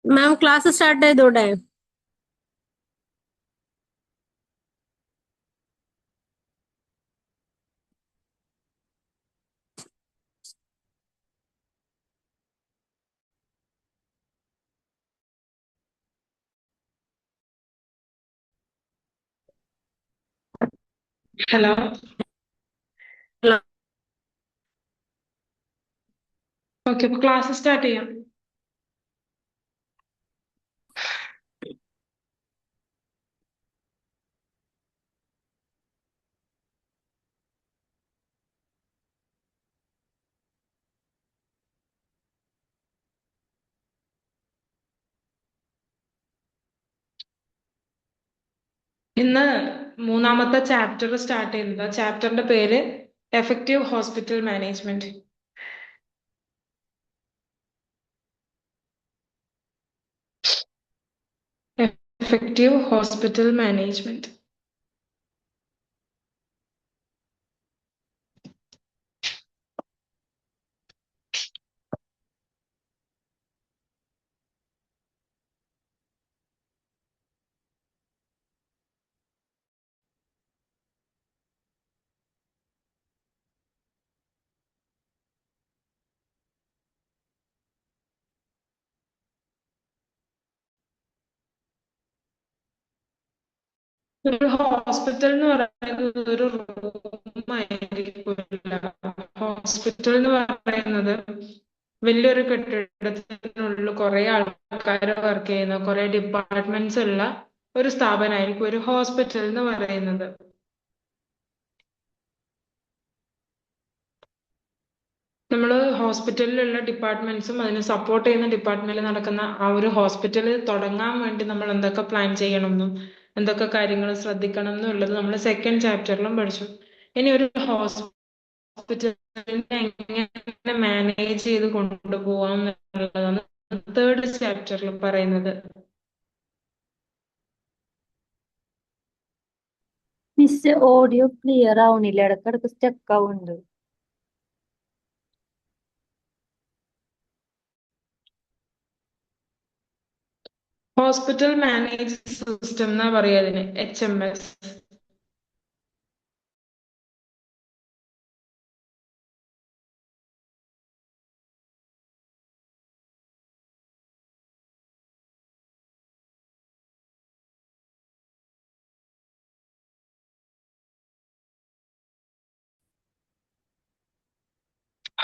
മാം class start ചെയ്തൂടെ? Hello. Hello. Okay, അപ്പൊ class start ചെയ്യാം. ഇന്ന് മൂന്നാമത്തെ ചാപ്റ്റർ സ്റ്റാർട്ട് ചെയ്യുന്നത്. ചാപ്റ്ററിന്റെ പേര് effective hospital management. Effective hospital management. ഒരു ഹോസ്പിറ്റൽ എന്ന് പറയുന്നത് ഒരു റൂം ആയിരിക്കില്ല. ഹോസ്പിറ്റൽ എന്ന് പറയുന്നത് വലിയൊരു കെട്ടിടത്തിനുള്ളിൽ കുറെ ആൾക്കാർ വർക്ക് ചെയ്യുന്ന കുറെ ഡിപ്പാർട്ട്മെന്റ്സ് ഉള്ള ഒരു സ്ഥാപനമായിരിക്കും ഒരു ഹോസ്പിറ്റൽ എന്ന് പറയുന്നത്. നമ്മൾ ഹോസ്പിറ്റലിലുള്ള ഡിപ്പാർട്ട്മെന്റ്സും അതിന് സപ്പോർട്ട് ചെയ്യുന്ന ഡിപ്പാർട്ട്മെന്റിൽ നടക്കുന്ന ആ ഒരു ഹോസ്പിറ്റൽ തുടങ്ങാൻ വേണ്ടി നമ്മൾ എന്തൊക്കെ പ്ലാൻ ചെയ്യണമെന്നും എന്തൊക്കെ കാര്യങ്ങൾ ശ്രദ്ധിക്കണം എന്നുള്ളത് നമ്മൾ സെക്കൻഡ് ചാപ്റ്ററിലും പഠിച്ചു. ഇനി ഒരു ഹോസ്പിറ്റലിനെ എങ്ങനെ മാനേജ് ചെയ്ത് കൊണ്ടുപോകാം എന്നുള്ളതാണ് തേർഡ് ചാപ്റ്ററിൽ പറയുന്നത്. മിസ് ഓഡിയോ ക്ലിയർ ആവണില്ല, ഇടക്കിടക്ക് സ്റ്റക്ക് ആവുന്നുണ്ട്. ഹോസ്പിറ്റൽ മാനേജ് സിസ്റ്റം എന്നാ പറയാ അതിന്, HMS.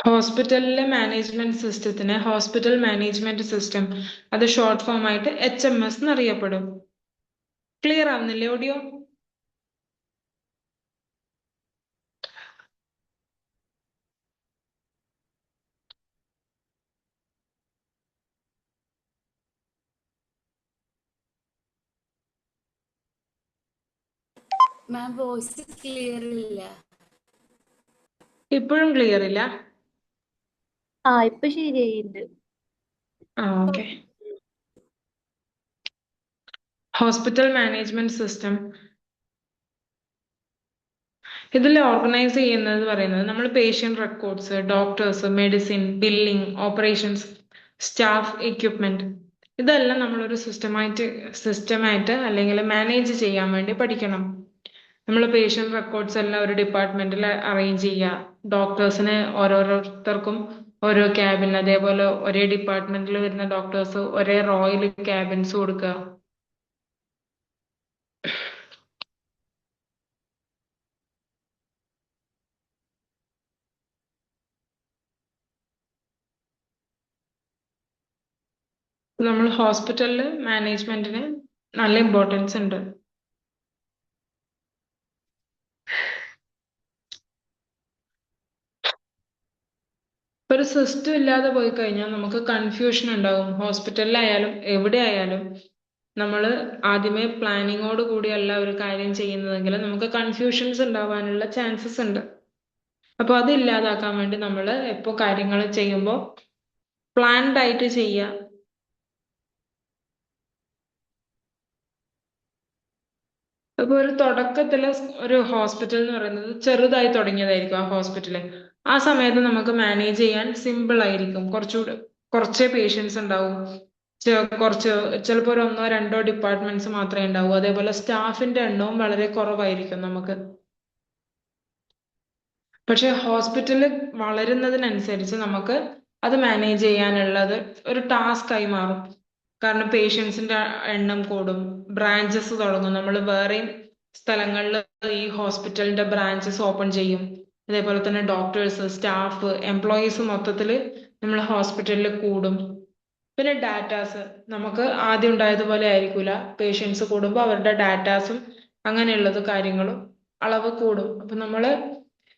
ഹോസ്പിറ്റലിലെ മാനേജ്മെന്റ് സിസ്റ്റത്തിന് ഹോസ്പിറ്റൽ മാനേജ്മെന്റ് സിസ്റ്റം, അത് ഷോർട്ട് ഫോം ആയിട്ട് HMS എന്നറിയപ്പെടും. ക്ലിയർ ആവുന്നില്ലേ ഓഡിയോ? മാം വോയിസ് ക്ലിയർ ഇല്ല. ഇപ്പോഴും ക്ലിയർ ഇല്ല? ഇപ്പൊ ശരിയായിണ്ട്. ഓക്കെ. ഹോസ്പിറ്റൽ മാനേജ്മെന്റ് സിസ്റ്റം ഇതിൽ ഓർഗനൈസ് ചെയ്യുന്നത് പറയുന്നത് നമ്മൾ patient records, doctors, medicine, billing, operations, staff, equipment, ഇതെല്ലാം നമ്മളൊരു സിസ്റ്റമായിട്ട് അല്ലെങ്കിൽ മാനേജ് ചെയ്യാൻ വേണ്ടി പഠിക്കണം. നമ്മൾ പേഷ്യന്റ് റെക്കോർഡ്സ് എല്ലാം ഒരു ഡിപ്പാർട്ട്മെന്റിൽ അറേഞ്ച് ചെയ്യുക, ഡോക്ടേഴ്സിന് ഓരോരുത്തർക്കും ഓരോ ക്യാബിൻ, അതേപോലെ ഒരേ ഡിപ്പാർട്ട്മെന്റിൽ വരുന്ന ഡോക്ടേഴ്സ് ഒരേ റോയിൽ ക്യാബിൻസ് കൊടുക്കുക. നമ്മൾ ഹോസ്പിറ്റലിൽ മാനേജ്മെന്റിന് നല്ല ഇമ്പോർട്ടൻസ് ഉണ്ട്. ഒരു സിസ്റ്റം ഇല്ലാതെ പോയി കഴിഞ്ഞാൽ നമുക്ക് കൺഫ്യൂഷൻ ഉണ്ടാവും. ഹോസ്പിറ്റലിലായാലും എവിടെ ആയാലും നമ്മൾ ആദ്യമേ പ്ലാനിങ്ങോട് കൂടിയല്ല ഒരു കാര്യം ചെയ്യുന്നതെങ്കിൽ നമുക്ക് കൺഫ്യൂഷൻസ് ഉണ്ടാവാനുള്ള ചാൻസസ് ഉണ്ട്. അപ്പൊ അത് ഇല്ലാതാക്കാൻ വേണ്ടി നമ്മൾ എപ്പോ കാര്യങ്ങൾ ചെയ്യുമ്പോൾ പ്ലാൻഡ് ആയിട്ട് ചെയ്യുക. അപ്പൊ ഒരു തുടക്കത്തില് ഒരു ഹോസ്പിറ്റൽ എന്ന് പറയുന്നത് ചെറുതായി തുടങ്ങിയതായിരിക്കും ആ ഹോസ്പിറ്റല്. ആ സമയത്ത് നമുക്ക് മാനേജ് ചെയ്യാൻ സിമ്പിൾ ആയിരിക്കും. കുറച്ചുകൂടെ കുറച്ചേ പേഷ്യൻസ് ഉണ്ടാവും, കുറച്ച് ചിലപ്പോൾ ഒരു ഒന്നോ രണ്ടോ ഡിപ്പാർട്ട്മെന്റ്സ് മാത്രമേ ഉണ്ടാവൂ. അതേപോലെ സ്റ്റാഫിന്റെ എണ്ണവും വളരെ കുറവായിരിക്കും നമുക്ക്. പക്ഷെ ഹോസ്പിറ്റൽ വളരുന്നതിനനുസരിച്ച് നമുക്ക് അത് മാനേജ് ചെയ്യാനുള്ളത് ഒരു ടാസ്ക് ആയി മാറും. കാരണം പേഷ്യൻസിന്റെ എണ്ണം കൂടും, ബ്രാഞ്ചസ് തുടങ്ങും. നമ്മൾ വേറെയും സ്ഥലങ്ങളിൽ ഈ ഹോസ്പിറ്റലിന്റെ ബ്രാഞ്ചസ് ഓപ്പൺ ചെയ്യും. അതേപോലെ തന്നെ ഡോക്ടേഴ്സ്, സ്റ്റാഫ്, എംപ്ലോയീസ് മൊത്തത്തിൽ നമ്മൾ ഹോസ്പിറ്റലിൽ കൂടും. പിന്നെ ഡാറ്റാസ് നമുക്ക് ആദ്യം ഉണ്ടായതുപോലെ ആയിരിക്കൂല. പേഷ്യൻസ് കൂടുമ്പോൾ അവരുടെ ഡാറ്റാസും അങ്ങനെയുള്ളത് കാര്യങ്ങളും അളവ് കൂടും. അപ്പൊ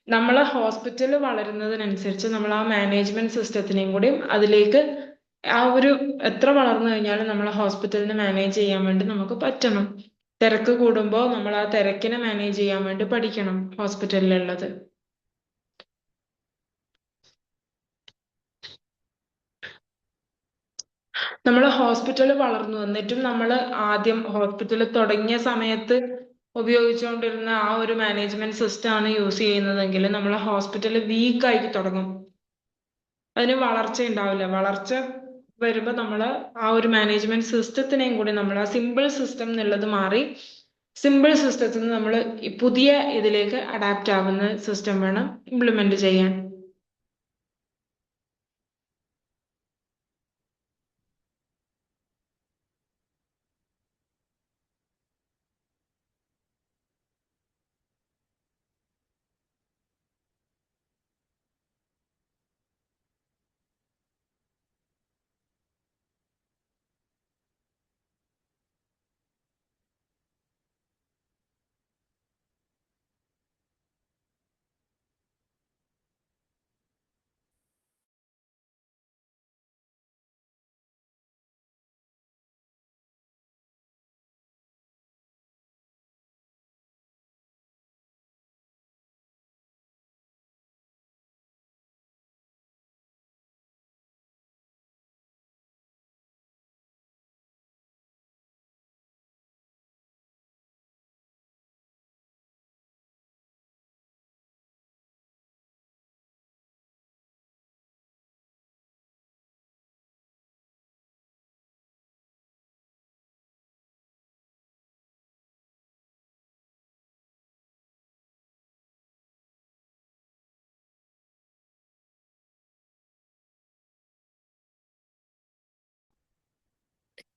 നമ്മളെ ഹോസ്പിറ്റൽ വളരുന്നതിനനുസരിച്ച് നമ്മൾ ആ മാനേജ്മെന്റ് സിസ്റ്റത്തിനെയും കൂടി അതിലേക്ക് എത്ര വളർന്നു കഴിഞ്ഞാലും നമ്മളെ ഹോസ്പിറ്റലിനെ മാനേജ് ചെയ്യാൻ വേണ്ടി നമുക്ക് പറ്റണം. തിരക്ക് കൂടുമ്പോൾ നമ്മൾ ആ തിരക്കിനെ മാനേജ് ചെയ്യാൻ വേണ്ടി പഠിക്കണം ഹോസ്പിറ്റലിലുള്ളത്. നമ്മൾ ഹോസ്പിറ്റൽ വളർന്നു വന്നിട്ടും നമ്മൾ ആദ്യം ഹോസ്പിറ്റൽ തുടങ്ങിയ സമയത്ത് ഉപയോഗിച്ചുകൊണ്ടിരുന്ന ആ ഒരു മാനേജ്മെന്റ് സിസ്റ്റം ആണ് യൂസ് ചെയ്യുന്നതെങ്കിൽ നമ്മളെ ഹോസ്പിറ്റൽ വീക്കായിട്ട് തുടങ്ങും. അതിന് വളർച്ച ഉണ്ടാവില്ല. വളർച്ച വരുമ്പോൾ നമ്മൾ ആ ഒരു മാനേജ്മെന്റ് സിസ്റ്റത്തിനെയും കൂടി നമ്മൾ ആ സിമ്പിൾ സിസ്റ്റം എന്നുള്ളത് മാറി സിമ്പിൾ സിസ്റ്റത്തിൽ നിന്ന് നമ്മൾ പുതിയ ഇതിലേക്ക് അഡാപ്റ്റ് ആവുന്ന സിസ്റ്റം വേണം ഇംപ്ലിമെന്റ് ചെയ്യാൻ.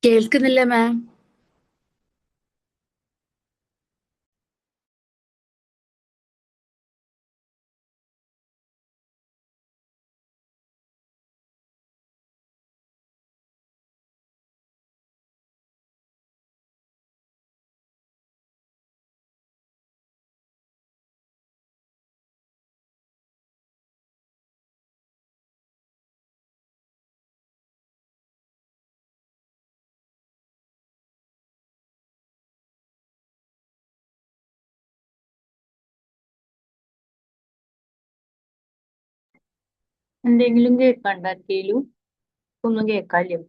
കേൾക്കുന്നില്ല മാം. എന്തെങ്കിലും കേൾക്കണ്ട ആർക്കേലും? ഒന്നും കേൾക്കാല്ലോ.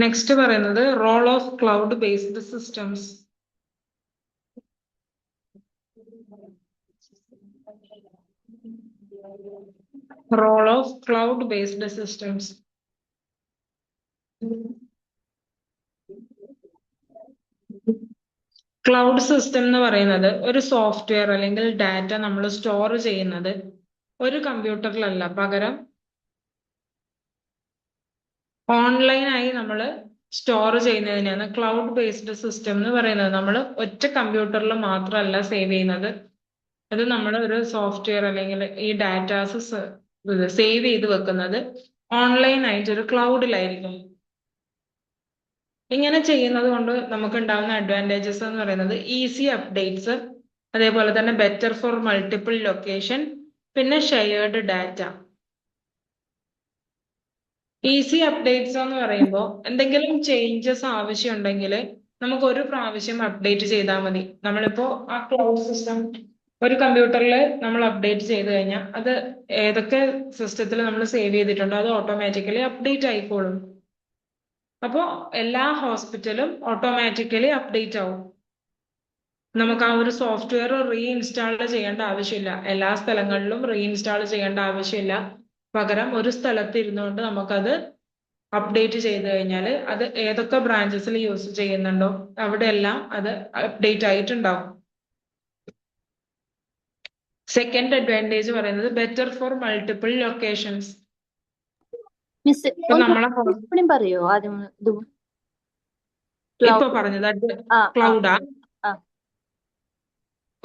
നെക്സ്റ്റ് പറയുന്നത് role of cloud based systems. Role of cloud based systems. Cloud system എന്ന് പറയുന്നത് ഒരു സോഫ്റ്റ്വെയർ അല്ലെങ്കിൽ ഡാറ്റ നമ്മൾ സ്റ്റോർ ചെയ്യുന്നത് ഒരു കമ്പ്യൂട്ടറിലല്ല, പകരം ഓൺലൈനായി നമ്മൾ സ്റ്റോർ ചെയ്യുന്നതിനാണ് ക്ലൗഡ് ബേസ്ഡ് സിസ്റ്റം എന്ന് പറയുന്നത്. നമ്മൾ ഒറ്റ കമ്പ്യൂട്ടറിൽ മാത്രമല്ല സേവ് ചെയ്യുന്നത്, അത് നമ്മൾ ഒരു സോഫ്റ്റ്വെയർ അല്ലെങ്കിൽ ഈ ഡാറ്റാസ് സേവ് ചെയ്ത് വെക്കുന്നത് ഓൺലൈനായിട്ട് ഒരു ക്ലൗഡിലായിരിക്കും. ഇങ്ങനെ ചെയ്യുന്നത് കൊണ്ട് നമുക്ക് ഉണ്ടാകുന്ന അഡ്വാൻറ്റേജസ് എന്ന് പറയുന്നത് ഈസി അപ്ഡേറ്റ്സ്, അതേപോലെ തന്നെ ബെറ്റർ ഫോർ മൾട്ടിപ്പിൾ ലൊക്കേഷൻ, പിന്നെ ഷെയർഡ് ഡാറ്റ. ഈസി അപ്ഡേറ്റ്സ് എന്ന് പറയുമ്പോൾ എന്തെങ്കിലും ചേഞ്ചസ് ആവശ്യമുണ്ടെങ്കിൽ നമുക്ക് ഒരു പ്രാവശ്യം അപ്ഡേറ്റ് ചെയ്താൽ മതി. നമ്മളിപ്പോ ആ ക്ലൗഡ് സിസ്റ്റം ഒരു കമ്പ്യൂട്ടറിൽ നമ്മൾ അപ്ഡേറ്റ് ചെയ്ത് കഴിഞ്ഞാൽ അത് ഏതൊക്കെ സിസ്റ്റത്തിൽ നമ്മൾ സേവ് ചെയ്തിട്ടുണ്ടോ അത് ഓട്ടോമാറ്റിക്കലി അപ്ഡേറ്റ് ആയിക്കോളും. അപ്പോൾ എല്ലാ ഹോസ്പിറ്റലും ഓട്ടോമാറ്റിക്കലി അപ്ഡേറ്റ് ആവും. നമുക്ക് ആ ഒരു സോഫ്റ്റ്വെയർ റീഇൻസ്റ്റാൾ ചെയ്യേണ്ട ആവശ്യമില്ല, എല്ലാ സ്ഥലങ്ങളിലും റീഇൻസ്റ്റാൾ ചെയ്യേണ്ട ആവശ്യമില്ല. പകരം ഒരു സ്ഥലത്ത് ഇരുന്നുകൊണ്ട് നമുക്കത് അപ്ഡേറ്റ് ചെയ്ത് കഴിഞ്ഞാൽ അത് ഏതൊക്കെ ബ്രാഞ്ചസിൽ യൂസ് ചെയ്യുന്നുണ്ടോ അവിടെ എല്ലാം അത് അപ്ഡേറ്റ് ആയിട്ടുണ്ടാവും. സെക്കൻഡ് അഡ്വാൻറ്റേജ് പറയുന്നത് better for multiple locations. Miss ഇപ്പൊ നമ്മളെ പറയോ ആദ്യം ഇത് ഇപ്പൊ പറഞ്ഞത് ക്ലൗഡാ ആ.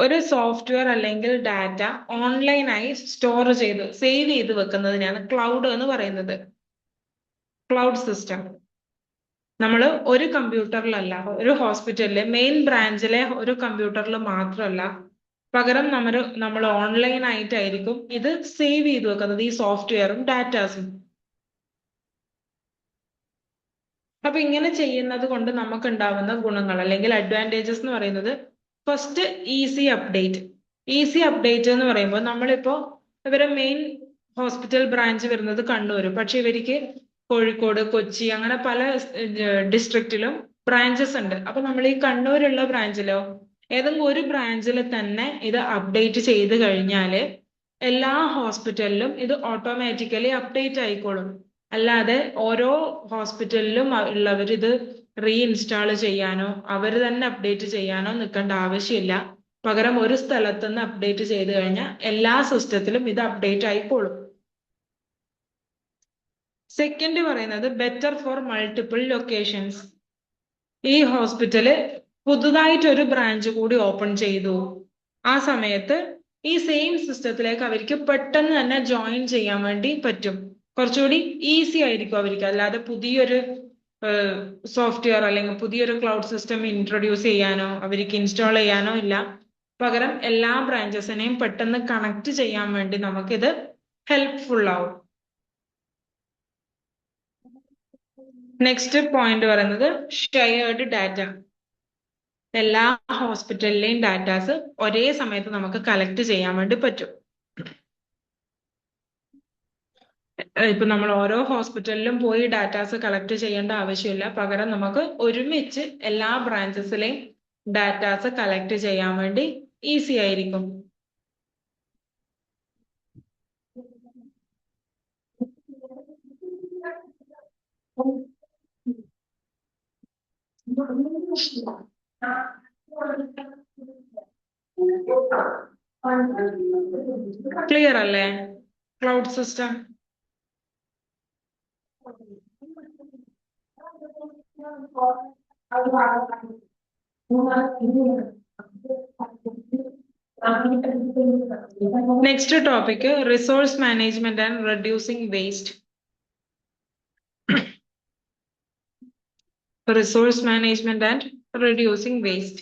ഒരു സോഫ്റ്റ്വെയർ അല്ലെങ്കിൽ ഡാറ്റ ഓൺലൈനായി സ്റ്റോർ ചെയ്ത് സേവ് ചെയ്ത് വെക്കുന്നതിനാണ് ക്ലൗഡ് എന്ന് പറയുന്നത്. ക്ലൗഡ് സിസ്റ്റം നമ്മൾ ഒരു കമ്പ്യൂട്ടറിലല്ല, ഒരു ഹോസ്പിറ്റലിലെ മെയിൻ ബ്രാഞ്ചിലെ ഒരു കമ്പ്യൂട്ടറിൽ മാത്രമല്ല, പകരം നമ്മൾ ഓൺലൈൻ ആയിട്ടായിരിക്കും ഇത് സേവ് ചെയ്ത് വെക്കുന്നത്, ഈ സോഫ്റ്റ്വെയറും ഡാറ്റാസും. അപ്പൊ ഇങ്ങനെ ചെയ്യുന്നത് കൊണ്ട് നമുക്ക് ഉണ്ടാവുന്ന ഗുണങ്ങൾ അല്ലെങ്കിൽ അഡ്വാൻറ്റേജസ് എന്ന് പറയുന്നത് first easy update. Easy update എന്ന് പറയുമ്പോൾ നമ്മളിപ്പോ ഇവരെ മെയിൻ ഹോസ്പിറ്റൽ ബ്രാഞ്ച് വരുന്നത് കണ്ണൂർ, പക്ഷെ ഇവർക്ക് കോഴിക്കോട്, കൊച്ചി അങ്ങനെ പല ഡിസ്ട്രിക്റ്റിലും ബ്രാഞ്ചസ് ഉണ്ട്. അപ്പൊ നമ്മൾ ഈ കണ്ണൂരുള്ള ബ്രാഞ്ചിലോ ഏതെങ്കിലും ഒരു ബ്രാഞ്ചിൽ തന്നെ ഇത് അപ്ഡേറ്റ് ചെയ്ത് കഴിഞ്ഞാല് എല്ലാ ഹോസ്പിറ്റലിലും ഇത് ഓട്ടോമാറ്റിക്കലി അപ്ഡേറ്റ് ആയിക്കോളും. അല്ലാതെ ഓരോ ഹോസ്പിറ്റലിലും ഉള്ളവർ ഇത് റീഇൻസ്റ്റാൾ ചെയ്യാനോ അവർ തന്നെ അപ്ഡേറ്റ് ചെയ്യാനോ നിൽക്കേണ്ട ആവശ്യമില്ല. പകരം ഒരു സ്ഥലത്തുനിന്ന് അപ്ഡേറ്റ് ചെയ്ത് കഴിഞ്ഞാൽ എല്ലാ സിസ്റ്റത്തിലും ഇത് അപ്ഡേറ്റ് ആയിക്കോളും. സെക്കൻഡ് പറയുന്നത് ബെറ്റർ ഫോർ മൾട്ടിപ്പിൾ ലൊക്കേഷൻസ്. ഈ ഹോസ്പിറ്റല് പുതുതായിട്ട് ഒരു ബ്രാഞ്ച് കൂടി ഓപ്പൺ ചെയ്തു, ആ സമയത്ത് ഈ സെയിം സിസ്റ്റത്തിലേക്ക് അവർക്ക് പെട്ടെന്ന് തന്നെ ജോയിൻ ചെയ്യാൻ വേണ്ടി പറ്റും. കുറച്ചുകൂടി ഈസി ആയിരിക്കും അവർക്ക്. അല്ലാതെ പുതിയൊരു സോഫ്റ്റ്വെയർ അല്ലെങ്കിൽ പുതിയൊരു ക്ലൗഡ് സിസ്റ്റം ഇൻട്രൊഡ്യൂസ് ചെയ്യാനോ അവർക്ക് ഇൻസ്റ്റാൾ ചെയ്യാനോ ഇല്ല. പകരം എല്ലാ ബ്രാഞ്ചസിനെയും പെട്ടെന്ന് കണക്ട് ചെയ്യാൻ വേണ്ടി നമുക്കിത് ഹെൽപ്ഫുൾ ആവും. നെക്സ്റ്റ് പോയിന്റ് പറയുന്നത് ഷെയർഡ് ഡാറ്റ. എല്ലാ ഹോസ്പിറ്റലിലെയും ഡാറ്റാസ് ഒരേ സമയത്ത് നമുക്ക് കളക്ട് ചെയ്യാൻ വേണ്ടി പറ്റും. ഇപ്പൊ നമ്മൾ ഓരോ ഹോസ്പിറ്റലിലും പോയി ഡാറ്റാസ് കളക്ട് ചെയ്യേണ്ട ആവശ്യമില്ല. പകരം നമുക്ക് ഒരുമിച്ച് എല്ലാ ബ്രാഞ്ചസിലെയും ഡാറ്റാസ് കളക്ട് ചെയ്യാൻ വേണ്ടി ഈസി ആയിരിക്കും. ക്ലിയർ അല്ലേ cloud system? Next topic resource management and reducing waste. Resource management and reducing waste.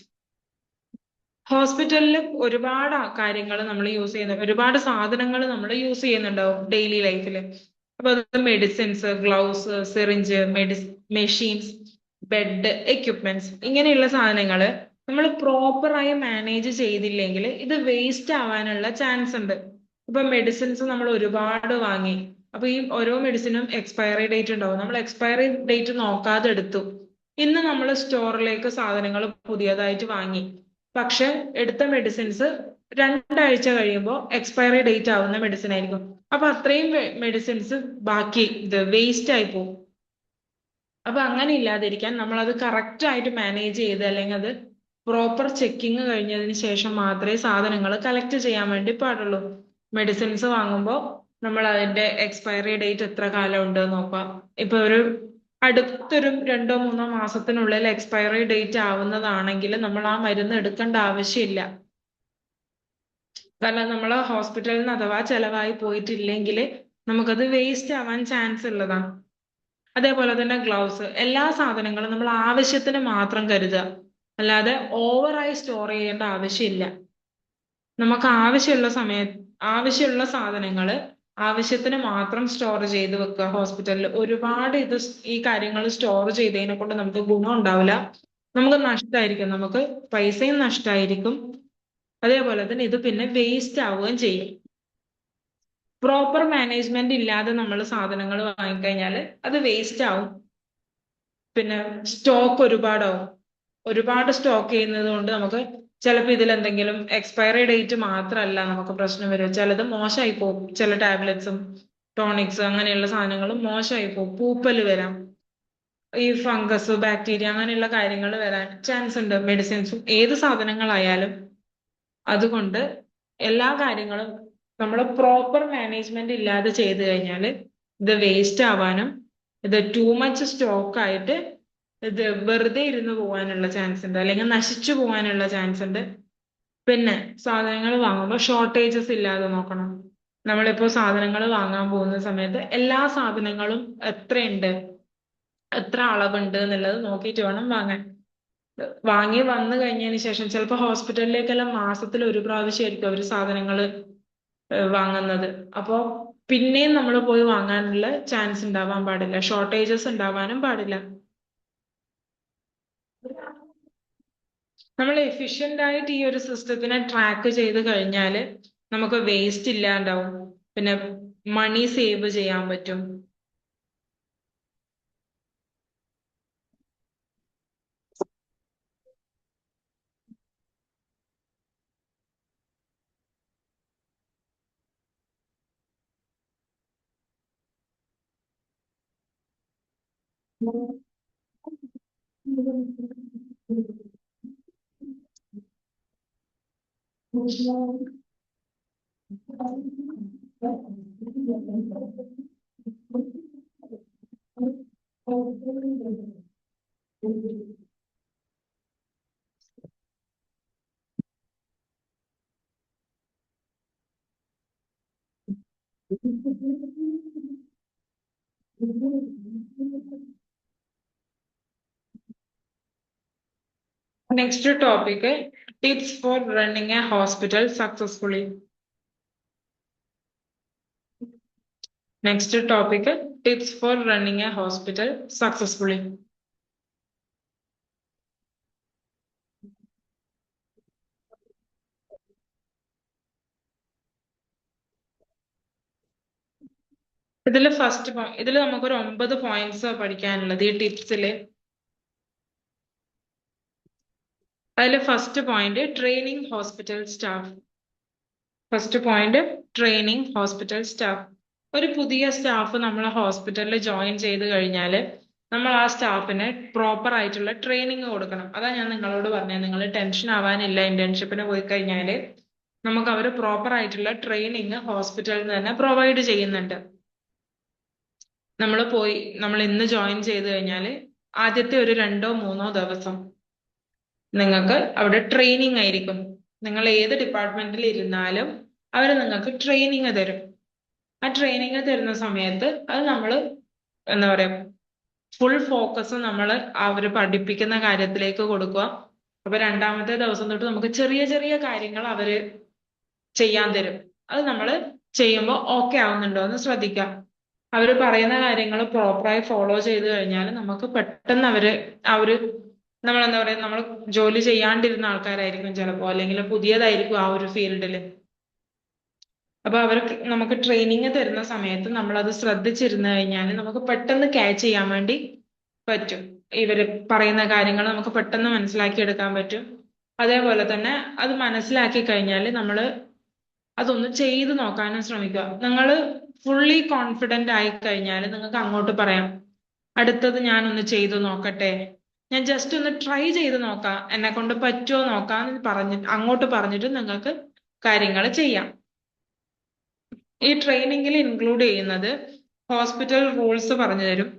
ഹോസ്പിറ്റലിൽ ഒരുപാട് കാര്യങ്ങൾ നമ്മൾ യൂസ് ചെയ്യുന്നു, ഒരുപാട് സാധനങ്ങൾ നമ്മൾ യൂസ് ചെയ്യുന്നുണ്ടാവും ഡെയിലി ലൈഫിൽ. അപ്പൊ അത് medicines, gloves, syringe, machines, bed, equipments, ഇങ്ങനെയുള്ള സാധനങ്ങള് നമ്മൾ പ്രോപ്പറായി മാനേജ് ചെയ്തില്ലെങ്കിൽ ഇത് വേസ്റ്റ് ആവാനുള്ള ചാൻസ് ഉണ്ട്. ഇപ്പൊ മെഡിസിൻസ് നമ്മൾ ഒരുപാട് വാങ്ങി, അപ്പൊ ഈ ഓരോ മെഡിസിനും എക്സ്പയറി ഡേറ്റ് ഉണ്ടാവും. നമ്മൾ എക്സ്പയറി ഡേറ്റ് നോക്കാതെ എടുത്തു. ഇന്ന് നമ്മൾ സ്റ്റോറിലേക്ക് സാധനങ്ങൾ പുതിയതായിട്ട് വാങ്ങി, പക്ഷെ എടുത്ത മെഡിസിൻസ് 2 ആഴ്ച കഴിയുമ്പോൾ എക്സ്പയറി ഡേറ്റ് ആവുന്ന മെഡിസിൻ ആയിരിക്കും. അപ്പൊ അത്രയും മെഡിസിൻസ് ബാക്കി ഇത് വേസ്റ്റ് ആയി പോകും. അപ്പൊ അങ്ങനെ ഇല്ലാതിരിക്കാൻ നമ്മൾ അത് കറക്റ്റ് ആയിട്ട് മാനേജ് ചെയ്ത്, അല്ലെങ്കിൽ അത് പ്രോപ്പർ ചെക്കിങ് കഴിഞ്ഞതിന് ശേഷം മാത്രമേ സാധനങ്ങൾ കളക്ട് ചെയ്യാൻ വേണ്ടി പാടുള്ളൂ. മെഡിസിൻസ് വാങ്ങുമ്പോൾ നമ്മൾ അതിന്റെ എക്സ്പയറി ഡേറ്റ് എത്ര കാലം ഉണ്ട് നോക്കാം. ഇപ്പൊ അടുത്തൊരു 2-3 മാസത്തിനുള്ളിൽ എക്സ്പയറി ഡേറ്റ് ആവുന്നതാണെങ്കിൽ നമ്മൾ ആ മരുന്ന് എടുക്കേണ്ട ആവശ്യമില്ല. കാരണം നമ്മൾ ഹോസ്പിറ്റലിൽ നിന്ന് അഥവാ ചെലവായി പോയിട്ടില്ലെങ്കിൽ നമുക്കത് വേസ്റ്റ് ആവാൻ ചാൻസ് ഉള്ളതാണ്. അതേപോലെ തന്നെ ഗ്ലൗസ്, എല്ലാ സാധനങ്ങളും നമ്മൾ ആവശ്യത്തിന് മാത്രം കരുതുക, അല്ലാതെ ഓവറായി സ്റ്റോർ ചെയ്യേണ്ട ആവശ്യമില്ല. നമുക്ക് ആവശ്യമുള്ള സാധനങ്ങള് ആവശ്യത്തിന് മാത്രം സ്റ്റോർ ചെയ്ത് വെക്കുക. ഹോസ്പിറ്റലിൽ ഒരുപാട് ഈ കാര്യങ്ങൾ സ്റ്റോർ ചെയ്തതിനെ കൊണ്ട് നമുക്ക് ഗുണം ഉണ്ടാവില്ല, നമുക്ക് നഷ്ടമായിരിക്കും, നമുക്ക് പൈസയും നഷ്ടമായിരിക്കും. അതേപോലെ തന്നെ ഇത് പിന്നെ വേസ്റ്റ് ആവുകയും ചെയ്യും. പ്രോപ്പർ മാനേജ്മെന്റ് ഇല്ലാതെ നമ്മൾ സാധനങ്ങൾ വാങ്ങിക്കഴിഞ്ഞാൽ അത് വേസ്റ്റ് ആവും. പിന്നെ സ്റ്റോക്ക് ഒരുപാട് സ്റ്റോക്ക് ചെയ്യുന്നത് കൊണ്ട് നമുക്ക് ചിലപ്പോൾ ഇതിൽ എന്തെങ്കിലും എക്സ്പയറി ഡേറ്റ് മാത്രമല്ല നമുക്ക് പ്രശ്നം വരും, ചിലത് മോശമായി പോകും. ചില ടാബ്ലറ്റ്സും ടോണിക്സ് അങ്ങനെയുള്ള സാധനങ്ങളും മോശമായി പോകും, പൂപ്പല് വരാം, ഈ ഫംഗസ്, ബാക്ടീരിയ അങ്ങനെയുള്ള കാര്യങ്ങൾ വരാൻ ചാൻസ് ഉണ്ട് മെഡിസിൻസും ഏത് സാധനങ്ങളായാലും. അതുകൊണ്ട് എല്ലാ കാര്യങ്ങളും നമ്മൾ പ്രോപ്പർ മാനേജ്മെന്റ് ഇല്ലാതെ ചെയ്തു കഴിഞ്ഞാൽ ഇത് വേസ്റ്റ് ആവാനും, ഇത് ടൂ മച്ച് സ്റ്റോക്ക് ആയിട്ട് ഇത് വെറുതെ ഇരുന്ന് പോകാനുള്ള ചാൻസ് ഉണ്ട്, അല്ലെങ്കിൽ നശിച്ചു പോകാനുള്ള ചാൻസ് ഉണ്ട്. പിന്നെ സാധനങ്ങൾ വാങ്ങുമ്പോൾ ഷോർട്ടേജസ് ഇല്ലാതെ നോക്കണം. നമ്മളിപ്പോ സാധനങ്ങൾ വാങ്ങാൻ പോകുന്ന സമയത്ത് എല്ലാ സാധനങ്ങളും എത്രയുണ്ട്, എത്ര അളവുണ്ട് എന്നുള്ളത് നോക്കിയിട്ട് വേണം വാങ്ങാൻ. വാങ്ങി വന്നു കഴിഞ്ഞതിന് ശേഷം ചിലപ്പോൾ ഹോസ്പിറ്റലിലേക്കെല്ലാം മാസത്തിൽ ഒരു പ്രാവശ്യമായിരിക്കും അവർ സാധനങ്ങൾ വാങ്ങുന്നത്. അപ്പോൾ പിന്നെയും നമ്മൾ പോയി വാങ്ങാനുള്ള ചാൻസ് ഉണ്ടാവാൻ പാടില്ല, ഷോർട്ടേജസ് ഉണ്ടാവാനും പാടില്ല. നമ്മൾ എഫിഷ്യന്റ് ആയിട്ട് ഈ ഒരു സിസ്റ്റത്തിനെ ട്രാക്ക് ചെയ്ത് കഴിഞ്ഞാൽ നമുക്ക് വേസ്റ്റ് ഇല്ലാണ്ടാവും, പിന്നെ മണി സേവ് ചെയ്യാൻ പറ്റും. Next topic, tips for running a hospital successfully. Next topic, tips for running a hospital successfully. ഇതിൽ നമുക്കൊരു 9 പോയിന്റ്സ് പഠിക്കാനുള്ളത് ഈ ടിപ്സില്. അതിൽ first point training hospital staff. ഒരു പുതിയ സ്റ്റാഫ് നമ്മൾ ഹോസ്പിറ്റലിൽ ജോയിൻ ചെയ്ത് കഴിഞ്ഞാൽ നമ്മൾ ആ സ്റ്റാഫിന് പ്രോപ്പർ ആയിട്ടുള്ള ട്രെയിനിങ് കൊടുക്കണം. അതാ ഞാൻ നിങ്ങളോട് പറഞ്ഞത്, നിങ്ങൾ ടെൻഷൻ ആവാനില്ല. ഇന്റേൺഷിപ്പിന് പോയി കഴിഞ്ഞാൽ നമുക്ക് അവർ പ്രോപ്പർ ആയിട്ടുള്ള ട്രെയിനിങ് ഹോസ്പിറ്റലിൽ നിന്ന് തന്നെ പ്രൊവൈഡ് ചെയ്യുന്നുണ്ട്. നമ്മൾ ഇന്ന് ജോയിൻ ചെയ്ത് കഴിഞ്ഞാൽ ആദ്യത്തെ ഒരു 2-3 ദിവസം നിങ്ങൾക്ക് അവിടെ ട്രെയിനിങ് ആയിരിക്കും. നിങ്ങൾ ഏത് ഡിപ്പാർട്ട്മെന്റിൽ ഇരുന്നാലും അവർ നിങ്ങൾക്ക് ട്രെയിനിങ് തരും. ആ ട്രെയിനിങ് തരുന്ന സമയത്ത് അത് നമ്മൾ എന്താ പറയാ, ഫുൾ ഫോക്കസ് നമ്മൾ അവർ പഠിപ്പിക്കുന്ന കാര്യത്തിലേക്ക് കൊടുക്കുക. അപ്പൊ 2-ാമത്തെ ദിവസം തൊട്ട് നമുക്ക് ചെറിയ ചെറിയ കാര്യങ്ങൾ അവര് ചെയ്യാൻ തരും. അത് നമ്മൾ ചെയ്യുമ്പോൾ ഓക്കെ ആവുന്നുണ്ടോ എന്ന് ശ്രദ്ധിക്കാം. അവർ പറയുന്ന കാര്യങ്ങൾ പ്രോപ്പറായി ഫോളോ ചെയ്ത് കഴിഞ്ഞാൽ നമുക്ക് പെട്ടെന്ന് ആ ഒരു നമ്മളെന്താ പറയാ നമ്മൾ ജോലി ചെയ്യാണ്ടിരുന്ന ആൾക്കാരായിരിക്കും ചിലപ്പോ, അല്ലെങ്കിൽ പുതിയതായിരിക്കും ആ ഒരു ഫീൽഡിൽ. അപ്പൊ അവർക്ക് നമുക്ക് ട്രെയിനിങ് തരുന്ന സമയത്ത് നമ്മൾ അത് ശ്രദ്ധിച്ചിരുന്നു കഴിഞ്ഞാൽ നമുക്ക് പെട്ടെന്ന് ക്യാച്ച് ചെയ്യാൻ വേണ്ടി പറ്റും. ഇവര് പറയുന്ന കാര്യങ്ങൾ നമുക്ക് പെട്ടെന്ന് മനസ്സിലാക്കി എടുക്കാൻ പറ്റും. അതേപോലെ തന്നെ അത് മനസ്സിലാക്കി കഴിഞ്ഞാൽ നമ്മൾ അതൊന്ന് ചെയ്ത് നോക്കാനും ശ്രമിക്കുക. നിങ്ങൾ ഫുള്ളി കോൺഫിഡന്റ് ആയി കഴിഞ്ഞാൽ നിങ്ങൾക്ക് അങ്ങോട്ട് പറയാം, അടുത്തത് ഞാനൊന്ന് ചെയ്തു നോക്കട്ടെ, ഞാൻ ജസ്റ്റ് ഒന്ന് ട്രൈ ചെയ്ത് നോക്കാം, എന്നെ കൊണ്ട് പറ്റുമോ നോക്കാന്ന് അങ്ങോട്ട് പറഞ്ഞിട്ട് നിങ്ങൾക്ക് കാര്യങ്ങൾ ചെയ്യാം. ഈ ട്രെയിനിങ്ങിൽ ഇൻക്ലൂഡ് ചെയ്യുന്നത് ഹോസ്പിറ്റൽ റൂൾസ് പറഞ്ഞു തരും,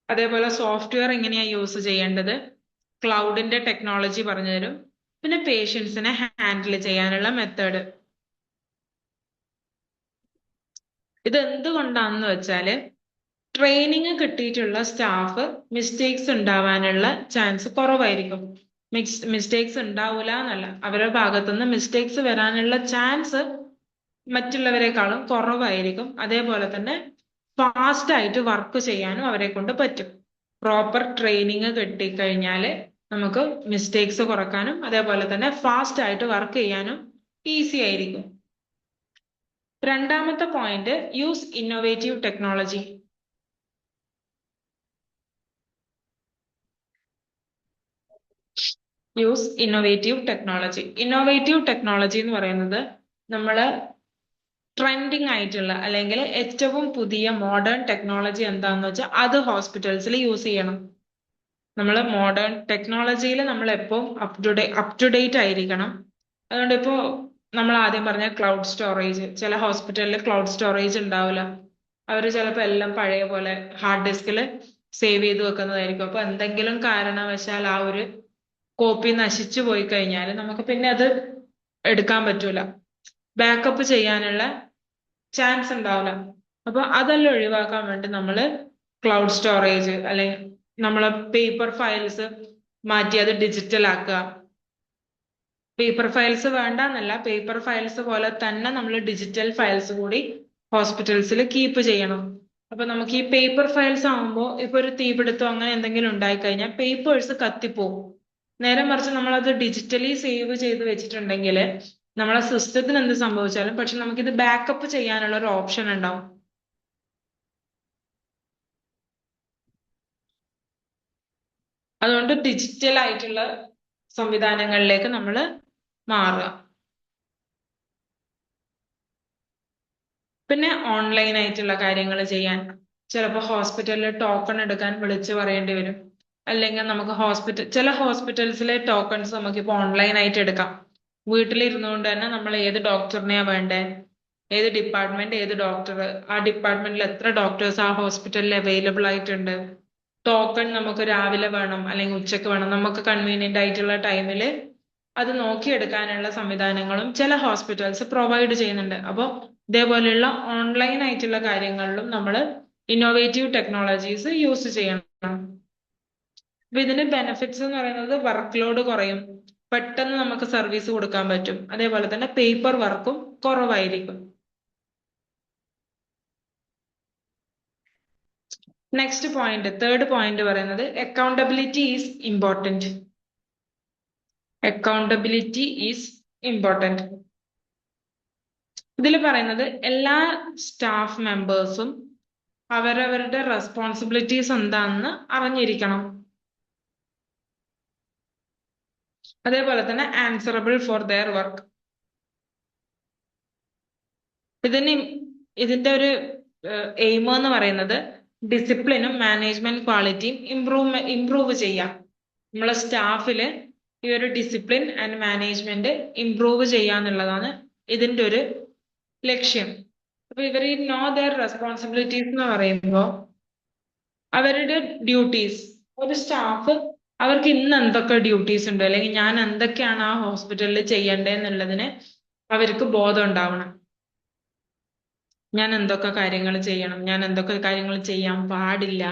അതേപോലെ സോഫ്റ്റ്വെയർ എങ്ങനെയാ യൂസ് ചെയ്യേണ്ടത്, ക്ലൗഡിന്റെ ടെക്നോളജി പറഞ്ഞു തരും, പിന്നെ പേഷ്യൻസിനെ ഹാൻഡിൽ ചെയ്യാനുള്ള മെത്തേഡ്. ഇത് എന്തുകൊണ്ടാണെന്ന് വെച്ചാല് ട്രെയിനിങ് കിട്ടിയിട്ടുള്ള സ്റ്റാഫ് മിസ്റ്റേക്സ് ഉണ്ടാവാനുള്ള ചാൻസ് കുറവായിരിക്കും. മിസ്റ്റേക്സ് ഉണ്ടാവൂല എന്നല്ല, അവരുടെ ഭാഗത്തുനിന്ന് മിസ്റ്റേക്സ് വരാനുള്ള ചാൻസ് മറ്റുള്ളവരെക്കാളും കുറവായിരിക്കും. അതേപോലെ തന്നെ ഫാസ്റ്റ് ആയിട്ട് വർക്ക് ചെയ്യാനും അവരെ കൊണ്ട് പറ്റും. പ്രോപ്പർ ട്രെയിനിങ് കിട്ടിക്കഴിഞ്ഞാല് നമുക്ക് മിസ്റ്റേക്സ് കുറക്കാനും അതേപോലെ തന്നെ ഫാസ്റ്റ് ആയിട്ട് വർക്ക് ചെയ്യാനും ഈസി ആയിരിക്കും. രണ്ടാമത്തെ point, use innovative technology. Use innovative technology. Innovative technology എന്ന് പറയുന്നത് നമ്മള് ട്രെൻഡിങ് ആയിട്ടുള്ള അല്ലെങ്കിൽ ഏറ്റവും പുതിയ മോഡേൺ ടെക്നോളജി എന്താന്ന് വെച്ചാൽ അത് ഹോസ്പിറ്റൽസിൽ യൂസ് ചെയ്യണം. നമ്മൾ മോഡേൺ ടെക്നോളജിയിൽ നമ്മൾ എപ്പോഴും അപ് ടു ഡേറ്റ് ആയിരിക്കണം. അതുകൊണ്ട് ഇപ്പോ നമ്മൾ ആദ്യം പറഞ്ഞ ക്ലൗഡ് സ്റ്റോറേജ്, ചില ഹോസ്പിറ്റലിൽ ക്ലൗഡ് സ്റ്റോറേജ് ഉണ്ടാവില്ല. അവർ ചിലപ്പോൾ എല്ലാം പഴയ പോലെ ഹാർഡ് ഡിസ്കിൽ സേവ് ചെയ്ത് വെക്കുന്നതായിരിക്കും. അപ്പൊ എന്തെങ്കിലും കാരണവശാൽ ആ ഒരു കോപ്പി നശിച്ചു പോയി കഴിഞ്ഞാൽ നമുക്ക് പിന്നെ അത് എടുക്കാൻ പറ്റൂല, ബാക്കപ്പ് ചെയ്യാനുള്ള ചാൻസ് ഉണ്ടാവില്ല. അപ്പൊ അതെല്ലാം ഒഴിവാക്കാൻ വേണ്ടി നമ്മൾ ക്ലൗഡ് സ്റ്റോറേജ് അല്ലെങ്കിൽ നമ്മളെ പേപ്പർ ഫയൽസ് മാറ്റി അത് ഡിജിറ്റൽ ആക്കുക. പേപ്പർ ഫയൽസ് വേണ്ട എന്നല്ല, പേപ്പർ ഫയൽസ് പോലെ തന്നെ നമ്മൾ ഡിജിറ്റൽ ഫയൽസ് കൂടി ഹോസ്പിറ്റൽസിൽ കീപ്പ് ചെയ്യണം. അപ്പൊ നമുക്ക് ഈ പേപ്പർ ഫയൽസ് ആകുമ്പോൾ ഇപ്പൊ ഒരു തീപിടുത്തം അങ്ങനെ എന്തെങ്കിലും ഉണ്ടായി കഴിഞ്ഞാൽ പേപ്പേഴ്സ് കത്തിപ്പോകും. നേരെ മറിച്ച് നമ്മളത് ഡിജിറ്റലി സേവ് ചെയ്ത് വെച്ചിട്ടുണ്ടെങ്കിൽ നമ്മളെ സിസ്റ്റത്തിന് എന്ത് സംഭവിച്ചാലും പക്ഷെ നമുക്കിത് ബാക്കപ്പ് ചെയ്യാനുള്ള ഒരു ഓപ്ഷൻ ഉണ്ടാവും. അതുകൊണ്ട് ഡിജിറ്റൽ ആയിട്ടുള്ള സംവിധാനങ്ങളിലേക്ക് നമ്മൾ മാറുക. പിന്നെ ഓൺലൈൻ ആയിട്ടുള്ള കാര്യങ്ങൾ ചെയ്യാൻ, ചിലപ്പോൾ ഹോസ്പിറ്റലിൽ ടോക്കൺ എടുക്കാൻ വിളിച്ചു പറയേണ്ടി വരും. അല്ലെങ്കിൽ നമുക്ക് ചില ഹോസ്പിറ്റൽസിലെ ടോക്കൺസ് നമുക്കിപ്പോ ഓൺലൈൻ ആയിട്ട് എടുക്കാം. വീട്ടിലിരുന്നുകൊണ്ട് തന്നെ നമ്മൾ ഏത് ഡോക്ടറിനെയാ വേണ്ടേ, ഏത് ഡിപ്പാർട്ട്മെന്റ്, ഏത് ഡോക്ടർ, ആ ഡിപ്പാർട്ട്മെന്റിൽ എത്ര ഡോക്ടേഴ്സ് ആ ഹോസ്പിറ്റലിൽ അവൈലബിൾ ആയിട്ടുണ്ട്, ടോക്കൺ നമുക്ക് രാവിലെ വേണം അല്ലെങ്കിൽ ഉച്ചക്ക് വേണം, നമുക്ക് കൺവീനിയന്റ് ആയിട്ടുള്ള ടൈമിൽ അത് നോക്കിയെടുക്കാനുള്ള സംവിധാനങ്ങളും ചില ഹോസ്പിറ്റൽസ് പ്രൊവൈഡ് ചെയ്യുന്നുണ്ട്. അപ്പോൾ ഇതേപോലെയുള്ള ഓൺലൈൻ ആയിട്ടുള്ള കാര്യങ്ങളിലും നമ്മൾ ഇന്നോവേറ്റീവ് ടെക്നോളജീസ് യൂസ് ചെയ്യണം. അപ്പൊ ഇതിന്റെ ബെനിഫിറ്റ്സ് എന്ന് പറയുന്നത് വർക്ക് ലോഡ് കുറയും, പെട്ടെന്ന് നമുക്ക് സർവീസ് കൊടുക്കാൻ പറ്റും, അതേപോലെ തന്നെ പേപ്പർ വർക്കും കുറവായിരിക്കും. നെക്സ്റ്റ് പോയിന്റ്, തേർഡ് പോയിന്റ് പറയുന്നത് accountability is important. Accountability is important. ഇതിൽ പറയുന്നത് എല്ലാ സ്റ്റാഫ് മെമ്പേഴ്സും അവരവരുടെ റെസ്പോൺസിബിലിറ്റീസ് എന്താണെന്ന് അറിഞ്ഞിരിക്കണം. അതേപോലെ തന്നെ ആൻസറബിൾ ഫോർ ദെയർ വർക്ക്. ഇതിന്റെ ഒരു എയിം എന്ന് പറയുന്നത് ഡിസിപ്ലിനും മാനേജ്മെന്റ് ക്വാളിറ്റിയും ഇംപ്രൂവ് ചെയ്യാം. നമ്മളെ സ്റ്റാഫില് ഈ ഒരു ഡിസിപ്ലിൻ ആൻഡ് മാനേജ്മെന്റ് ഇംപ്രൂവ് ചെയ്യാന്നുള്ളതാണ് ഇതിന്റെ ഒരു ലക്ഷ്യം. അപ്പൊ ഇവർ ഈ നോ ദെയർ റെസ്പോൺസിബിലിറ്റീസ് എന്ന് പറയുമ്പോൾ അവരുടെ ഡ്യൂട്ടീസ്, ഒരു സ്റ്റാഫ് അവർക്ക് ഇന്ന് എന്തൊക്കെ ഡ്യൂട്ടീസ് ഉണ്ട് അല്ലെങ്കിൽ ഞാൻ എന്തൊക്കെയാണ് ആ ഹോസ്പിറ്റലിൽ ചെയ്യേണ്ടതെന്നുള്ളതിന് അവർക്ക് ബോധം ഉണ്ടാവണം. ഞാൻ എന്തൊക്കെ കാര്യങ്ങൾ ചെയ്യണം, ഞാൻ എന്തൊക്കെ കാര്യങ്ങൾ ചെയ്യാൻ പാടില്ല,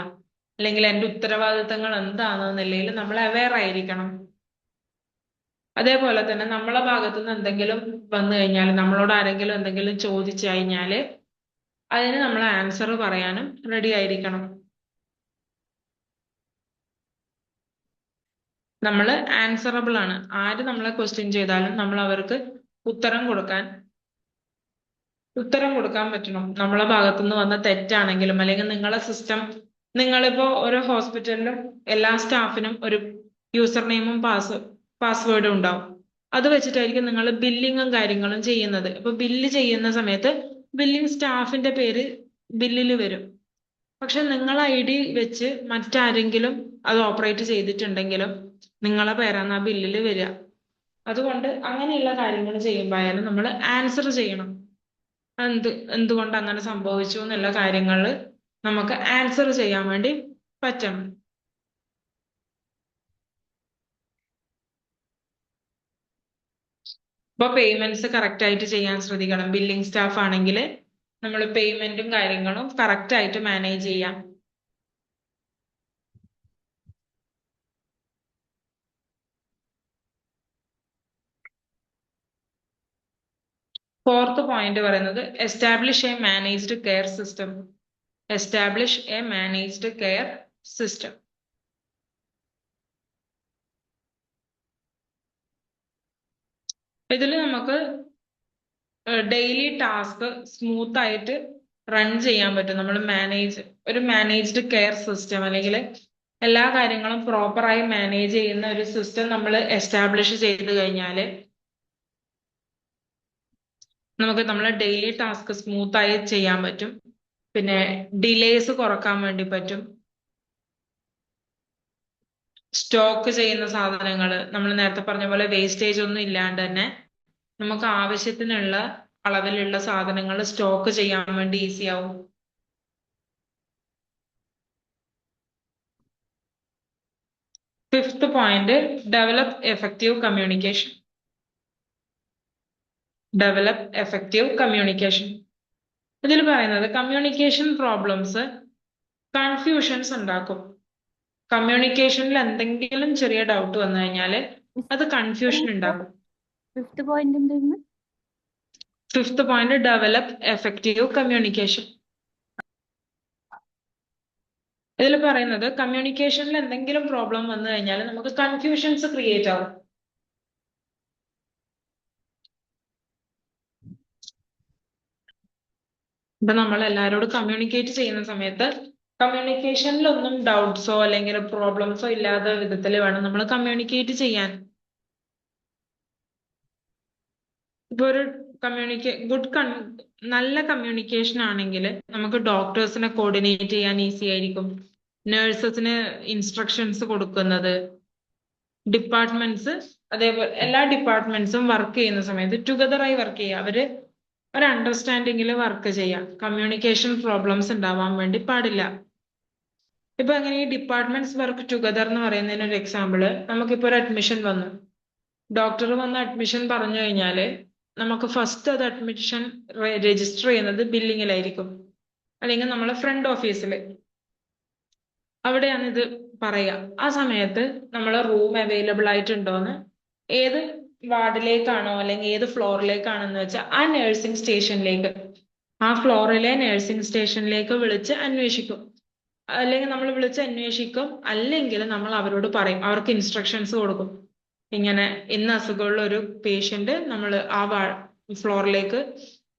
അല്ലെങ്കിൽ എൻ്റെ ഉത്തരവാദിത്തങ്ങൾ എന്താണെന്നുള്ളതിൽ നമ്മൾ അവെയർ ആയിരിക്കണം. അതേപോലെ തന്നെ നമ്മളെ ഭാഗത്തുനിന്ന് എന്തെങ്കിലും വന്നു കഴിഞ്ഞാൽ, നമ്മളോട് ആരെങ്കിലും എന്തെങ്കിലും ചോദിച്ചു കഴിഞ്ഞാൽ അതിന് നമ്മൾ ആൻസർ പറയാനും റെഡി ആയിരിക്കണം. നമ്മൾ ആൻസറബിൾ ആണ്. ആര് നമ്മളെ ക്വസ്റ്റ്യൻ ചെയ്താലും നമ്മൾ അവർക്ക് ഉത്തരം കൊടുക്കാൻ പറ്റണം. നമ്മളെ ഭാഗത്തുനിന്ന് വന്ന തെറ്റാണെങ്കിലും അല്ലെങ്കിൽ നിങ്ങളെ സിസ്റ്റം, നിങ്ങളിപ്പോ ഓരോ ഹോസ്പിറ്റലിലും എല്ലാ സ്റ്റാഫിനും ഒരു യൂസർ നെയിമും പാസ്വേഡും ഉണ്ടാവും. അത് വെച്ചിട്ടായിരിക്കും നിങ്ങൾ ബില്ലിങ്ങും കാര്യങ്ങളും ചെയ്യുന്നത്. അപ്പൊ ബില്ല് ചെയ്യുന്ന സമയത്ത് ബില്ലിംഗ് സ്റ്റാഫിന്റെ പേര് ബില്ലിൽ വരും. പക്ഷെ നിങ്ങൾ ID വെച്ച് മറ്റാരെങ്കിലും അത് ഓപ്പറേറ്റ് ചെയ്തിട്ടുണ്ടെങ്കിലും നിങ്ങളെ പേരാണ് ആ ബില്ലിൽ വരിക. അതുകൊണ്ട് അങ്ങനെയുള്ള കാര്യങ്ങൾ ചെയ്യുമ്പോഴായാലും നമ്മൾ ആൻസർ ചെയ്യണം. എന്തുകൊണ്ട് അങ്ങനെ സംഭവിച്ചു എന്നുള്ള കാര്യങ്ങൾ നമുക്ക് ആൻസർ ചെയ്യാൻ വേണ്ടി പറ്റണം. ഇപ്പൊ പേയ്മെന്റ്സ് കറക്റ്റ് ആയിട്ട് ചെയ്യാൻ ശ്രദ്ധിക്കണം. ബില്ലിംഗ് സ്റ്റാഫ് ആണെങ്കിൽ നമ്മൾ പേയ്മെന്റും കാര്യങ്ങളും കറക്റ്റ് ആയിട്ട് മാനേജ് ചെയ്യാം. ഫോർത്ത് പോയിന്റ് പറയുന്നത് establish A managed care system. Establish A managed care system. ഇതിൽ നമുക്ക് ഡെയിലി ടാസ്ക് സ്മൂത്ത് ആയിട്ട് റൺ ചെയ്യാൻ പറ്റും. നമ്മൾ ഒരു മാനേജ്ഡ് കെയർ സിസ്റ്റം അല്ലെങ്കിൽ എല്ലാ കാര്യങ്ങളും പ്രോപ്പറായി മാനേജ് ചെയ്യുന്ന ഒരു സിസ്റ്റം നമ്മൾ എസ്റ്റാബ്ലിഷ് ചെയ്ത് കഴിഞ്ഞാൽ നമുക്ക് നമ്മളെ ഡെയിലി ടാസ്ക് സ്മൂത്ത് ആയി ചെയ്യാൻ പറ്റും. പിന്നെ ഡിലേസ് കുറക്കാൻ വേണ്ടി പറ്റും. സ്റ്റോക്ക് ചെയ്യുന്ന സാധനങ്ങൾ നമ്മൾ നേരത്തെ പറഞ്ഞ പോലെ വേസ്റ്റേജ് ഒന്നും ഇല്ലാണ്ട് തന്നെ നമുക്ക് ആവശ്യത്തിനുള്ള അളവിലുള്ള സാധനങ്ങൾ സ്റ്റോക്ക് ചെയ്യാൻ വേണ്ടി ഈസി ആവും. Fifth point develop effective communication. Develop effective communication. ഇതിൽ പറയുന്നത് കമ്മ്യൂണിക്കേഷൻ പ്രോബ്ലംസ് കൺഫ്യൂഷൻസ് ഉണ്ടാക്കും. കമ്മ്യൂണിക്കേഷനിൽ എന്തെങ്കിലും ചെറിയ ഡൗട്ട് വന്നു കഴിഞ്ഞാൽ അത് കൺഫ്യൂഷൻ ഉണ്ടാക്കും. ഫിഫ്ത്ത് പോയിന്റ് എന്തായിരുന്നു? Fifth point develop effective communication. ഇതിൽ പറയുന്നത് കമ്മ്യൂണിക്കേഷനിൽ എന്തെങ്കിലും പ്രോബ്ലം വന്നു കഴിഞ്ഞാൽ നമുക്ക് കൺഫ്യൂഷൻസ് ക്രിയേറ്റ് ആവും. ഇപ്പൊ നമ്മൾ എല്ലാവരോടും കമ്മ്യൂണിക്കേറ്റ് ചെയ്യുന്ന സമയത്ത് കമ്മ്യൂണിക്കേഷനിലൊന്നും ഡൗട്ട്സോ അല്ലെങ്കിൽ പ്രോബ്ലംസോ ഇല്ലാത്ത വിധത്തിൽ വേണം നമ്മൾ കമ്മ്യൂണിക്കേറ്റ് ചെയ്യാൻ. ഇപ്പൊ ഒരു നല്ല കമ്മ്യൂണിക്കേഷൻ ആണെങ്കിൽ നമുക്ക് ഡോക്ടേഴ്സിനെ കോർഡിനേറ്റ് ചെയ്യാൻ ഈസി ആയിരിക്കും. നഴ്സസിന് ഇൻസ്ട്രക്ഷൻസ് കൊടുക്കുന്നത്, ഡിപ്പാർട്ട്മെന്റ്സ്, അതേപോലെ എല്ലാ ഡിപ്പാർട്ട്മെന്റ്സും വർക്ക് ചെയ്യുന്ന സമയത്ത് ടുഗദറായി വർക്ക് ചെയ്യുക. അവര് ഒരു അണ്ടർസ്റ്റാൻഡിങ്ങിൽ വർക്ക് ചെയ്യാം. കമ്മ്യൂണിക്കേഷൻ പ്രോബ്ലംസ് ഉണ്ടാവാൻ വേണ്ടി പാടില്ല. ഇപ്പൊ എങ്ങനെ ഈ ഡിപ്പാർട്ട്മെന്റ്സ് വർക്ക് ടുഗദർ എന്ന് പറയുന്നതിന് ഒരു എക്സാമ്പിള്, നമുക്കിപ്പോ ഒരു അഡ്മിഷൻ വന്നു. ഡോക്ടർ വന്ന് അഡ്മിഷൻ പറഞ്ഞു കഴിഞ്ഞാല് നമുക്ക് ഫസ്റ്റ് അത് അഡ്മിഷൻ രജിസ്റ്റർ ചെയ്യുന്നത് ബില്ലിങ്ങിലായിരിക്കും, അല്ലെങ്കിൽ നമ്മളെ ഫ്രണ്ട് ഓഫീസിൽ. അവിടെയാണ് ഇത് പറയുക. ആ സമയത്ത് നമ്മളെ റൂം അവൈലബിൾ ആയിട്ടുണ്ടോന്ന്, ഏത് വാർഡിലേക്കാണോ അല്ലെങ്കിൽ ഏത് ഫ്ലോറിലേക്കാണെന്ന് വെച്ചാൽ ആ നഴ്സിംഗ് സ്റ്റേഷനിലേക്ക്, ആ ഫ്ലോറിലെ നഴ്സിംഗ് സ്റ്റേഷനിലേക്ക് വിളിച്ച് അന്വേഷിക്കും. അല്ലെങ്കിൽ നമ്മൾ വിളിച്ച് അന്വേഷിക്കും, അല്ലെങ്കിൽ നമ്മൾ അവരോട് പറയും, അവർക്ക് ഇൻസ്ട്രക്ഷൻസ് കൊടുക്കും. ഇങ്ങനെ ഇന്ന അസുഖമുള്ള ഒരു പേഷ്യന്റ് നമ്മൾ ആ ഫ്ലോറിലേക്ക്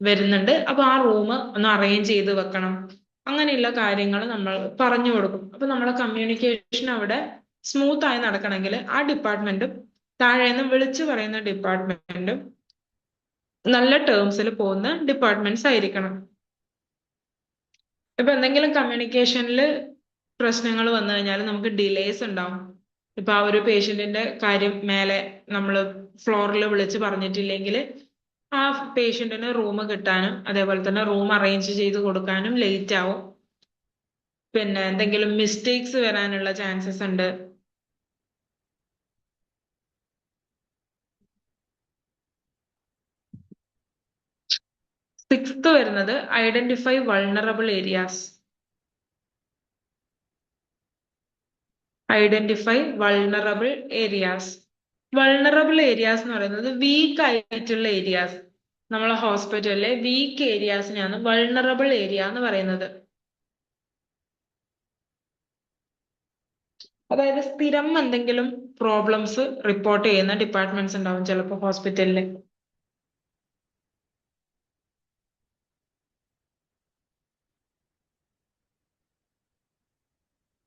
വരുന്നുണ്ട്, അപ്പൊ ആ റൂം ഒന്ന് അറേഞ്ച് ചെയ്ത് വെക്കണം. അങ്ങനെയുള്ള കാര്യങ്ങൾ നമ്മൾ പറഞ്ഞു കൊടുക്കും. അപ്പൊ നമ്മളെ കമ്മ്യൂണിക്കേഷൻ അവിടെ സ്മൂത്ത് ആയി നടക്കണമെങ്കിൽ ആ ഡിപ്പാർട്ട്മെന്റും താഴേന്ന് വിളിച്ചു പറയുന്ന ഡിപ്പാർട്ട്മെന്റും നല്ല ടേംസിൽ പോകുന്ന ഡിപ്പാർട്ട്മെന്റ്സ് ആയിരിക്കണം. ഇപ്പൊ എന്തെങ്കിലും കമ്മ്യൂണിക്കേഷനിൽ പ്രശ്നങ്ങൾ വന്നു കഴിഞ്ഞാൽ നമുക്ക് ഡിലേസ് ഉണ്ടാവും. ഇപ്പൊ ആ ഒരു പേഷ്യന്റിന്റെ കാര്യം മേലെ നമ്മൾ ഫ്ലോറിൽ വിളിച്ച് പറഞ്ഞിട്ടില്ലെങ്കിൽ ആ പേഷ്യന്റിന് റൂം കിട്ടാനും അതേപോലെ തന്നെ റൂം അറേഞ്ച് ചെയ്ത് കൊടുക്കാനും ലേറ്റ് ആവും. പിന്നെ എന്തെങ്കിലും മിസ്റ്റേക്സ് വരാനുള്ള ചാൻസസ് ഉണ്ട്. സിക്സ്ത് വരുന്നത് identify vulnerable areas. Identify vulnerable areas. Vulnerable areas എന്ന് പറയുന്നത് വീക്ക് ആയിട്ടുള്ള ഏരിയാസ്. നമ്മളെ ഹോസ്പിറ്റലിലെ വീക്ക് ഏരിയാസിനെയാണ് വൾണറബിൾ ഏരിയ എന്ന് പറയുന്നത്. അതായത് സ്ഥിരം എന്തെങ്കിലും പ്രോബ്ലംസ് റിപ്പോർട്ട് ചെയ്യുന്ന ഡിപ്പാർട്ട്മെന്റ്സ് ഉണ്ടാവും ചിലപ്പോൾ ഹോസ്പിറ്റലിൽ.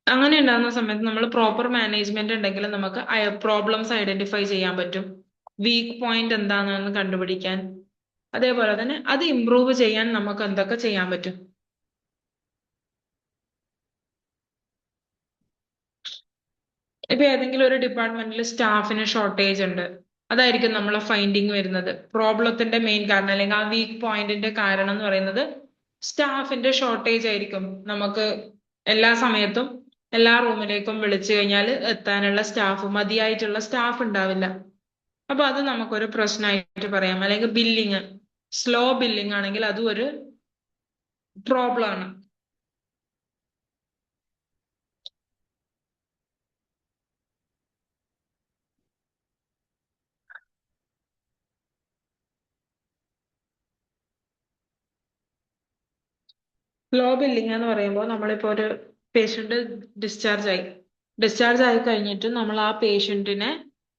അങ്ങനെ ഉണ്ടാകുന്ന സമയത്ത് നമ്മൾ പ്രോപ്പർ മാനേജ്മെന്റ് ഉണ്ടെങ്കിൽ നമുക്ക് പ്രോബ്ലംസ് ഐഡന്റിഫൈ ചെയ്യാൻ പറ്റും, വീക്ക് പോയിന്റ് എന്താണെന്ന് കണ്ടുപിടിക്കാൻ. അതേപോലെ തന്നെ അത് ഇംപ്രൂവ് ചെയ്യാൻ നമുക്ക് എന്തൊക്കെ ചെയ്യാൻ പറ്റും. ഇപ്പൊ ഏതെങ്കിലും ഒരു ഡിപ്പാർട്ട്മെന്റിൽ സ്റ്റാഫിന് ഷോർട്ടേജ് ഉണ്ട്, അതായിരിക്കും നമ്മളെ ഫൈൻഡിങ് വരുന്നത്. പ്രോബ്ലത്തിന്റെ മെയിൻ കാരണം അല്ലെങ്കിൽ ആ വീക്ക് പോയിന്റിന്റെ കാരണം എന്ന് പറയുന്നത് സ്റ്റാഫിന്റെ ഷോർട്ടേജ് ആയിരിക്കും. നമുക്ക് എല്ലാ സമയത്തും എല്ലാ റൂമിലേക്കും വിളിച്ചു കഴിഞ്ഞാൽ എത്താനുള്ള മതിയായിട്ടുള്ള സ്റ്റാഫ് ഉണ്ടാവില്ല. അപ്പൊ അത് നമുക്കൊരു പ്രശ്നമായിട്ട് പറയാം. അല്ലെങ്കിൽ ബില്ലിങ്, സ്ലോ ബില്ലിംഗ് ആണെങ്കിൽ അതും ഒരു പ്രോബ്ലം ആണ്. സ്ലോ ബില്ലിംഗ് എന്ന് പറയുമ്പോൾ നമ്മളിപ്പോ ഒരു പേഷ്യന്റ് ഡിസ്ചാർജ് ആയി കഴിഞ്ഞിട്ട് നമ്മൾ ആ പേഷ്യന്റിനെ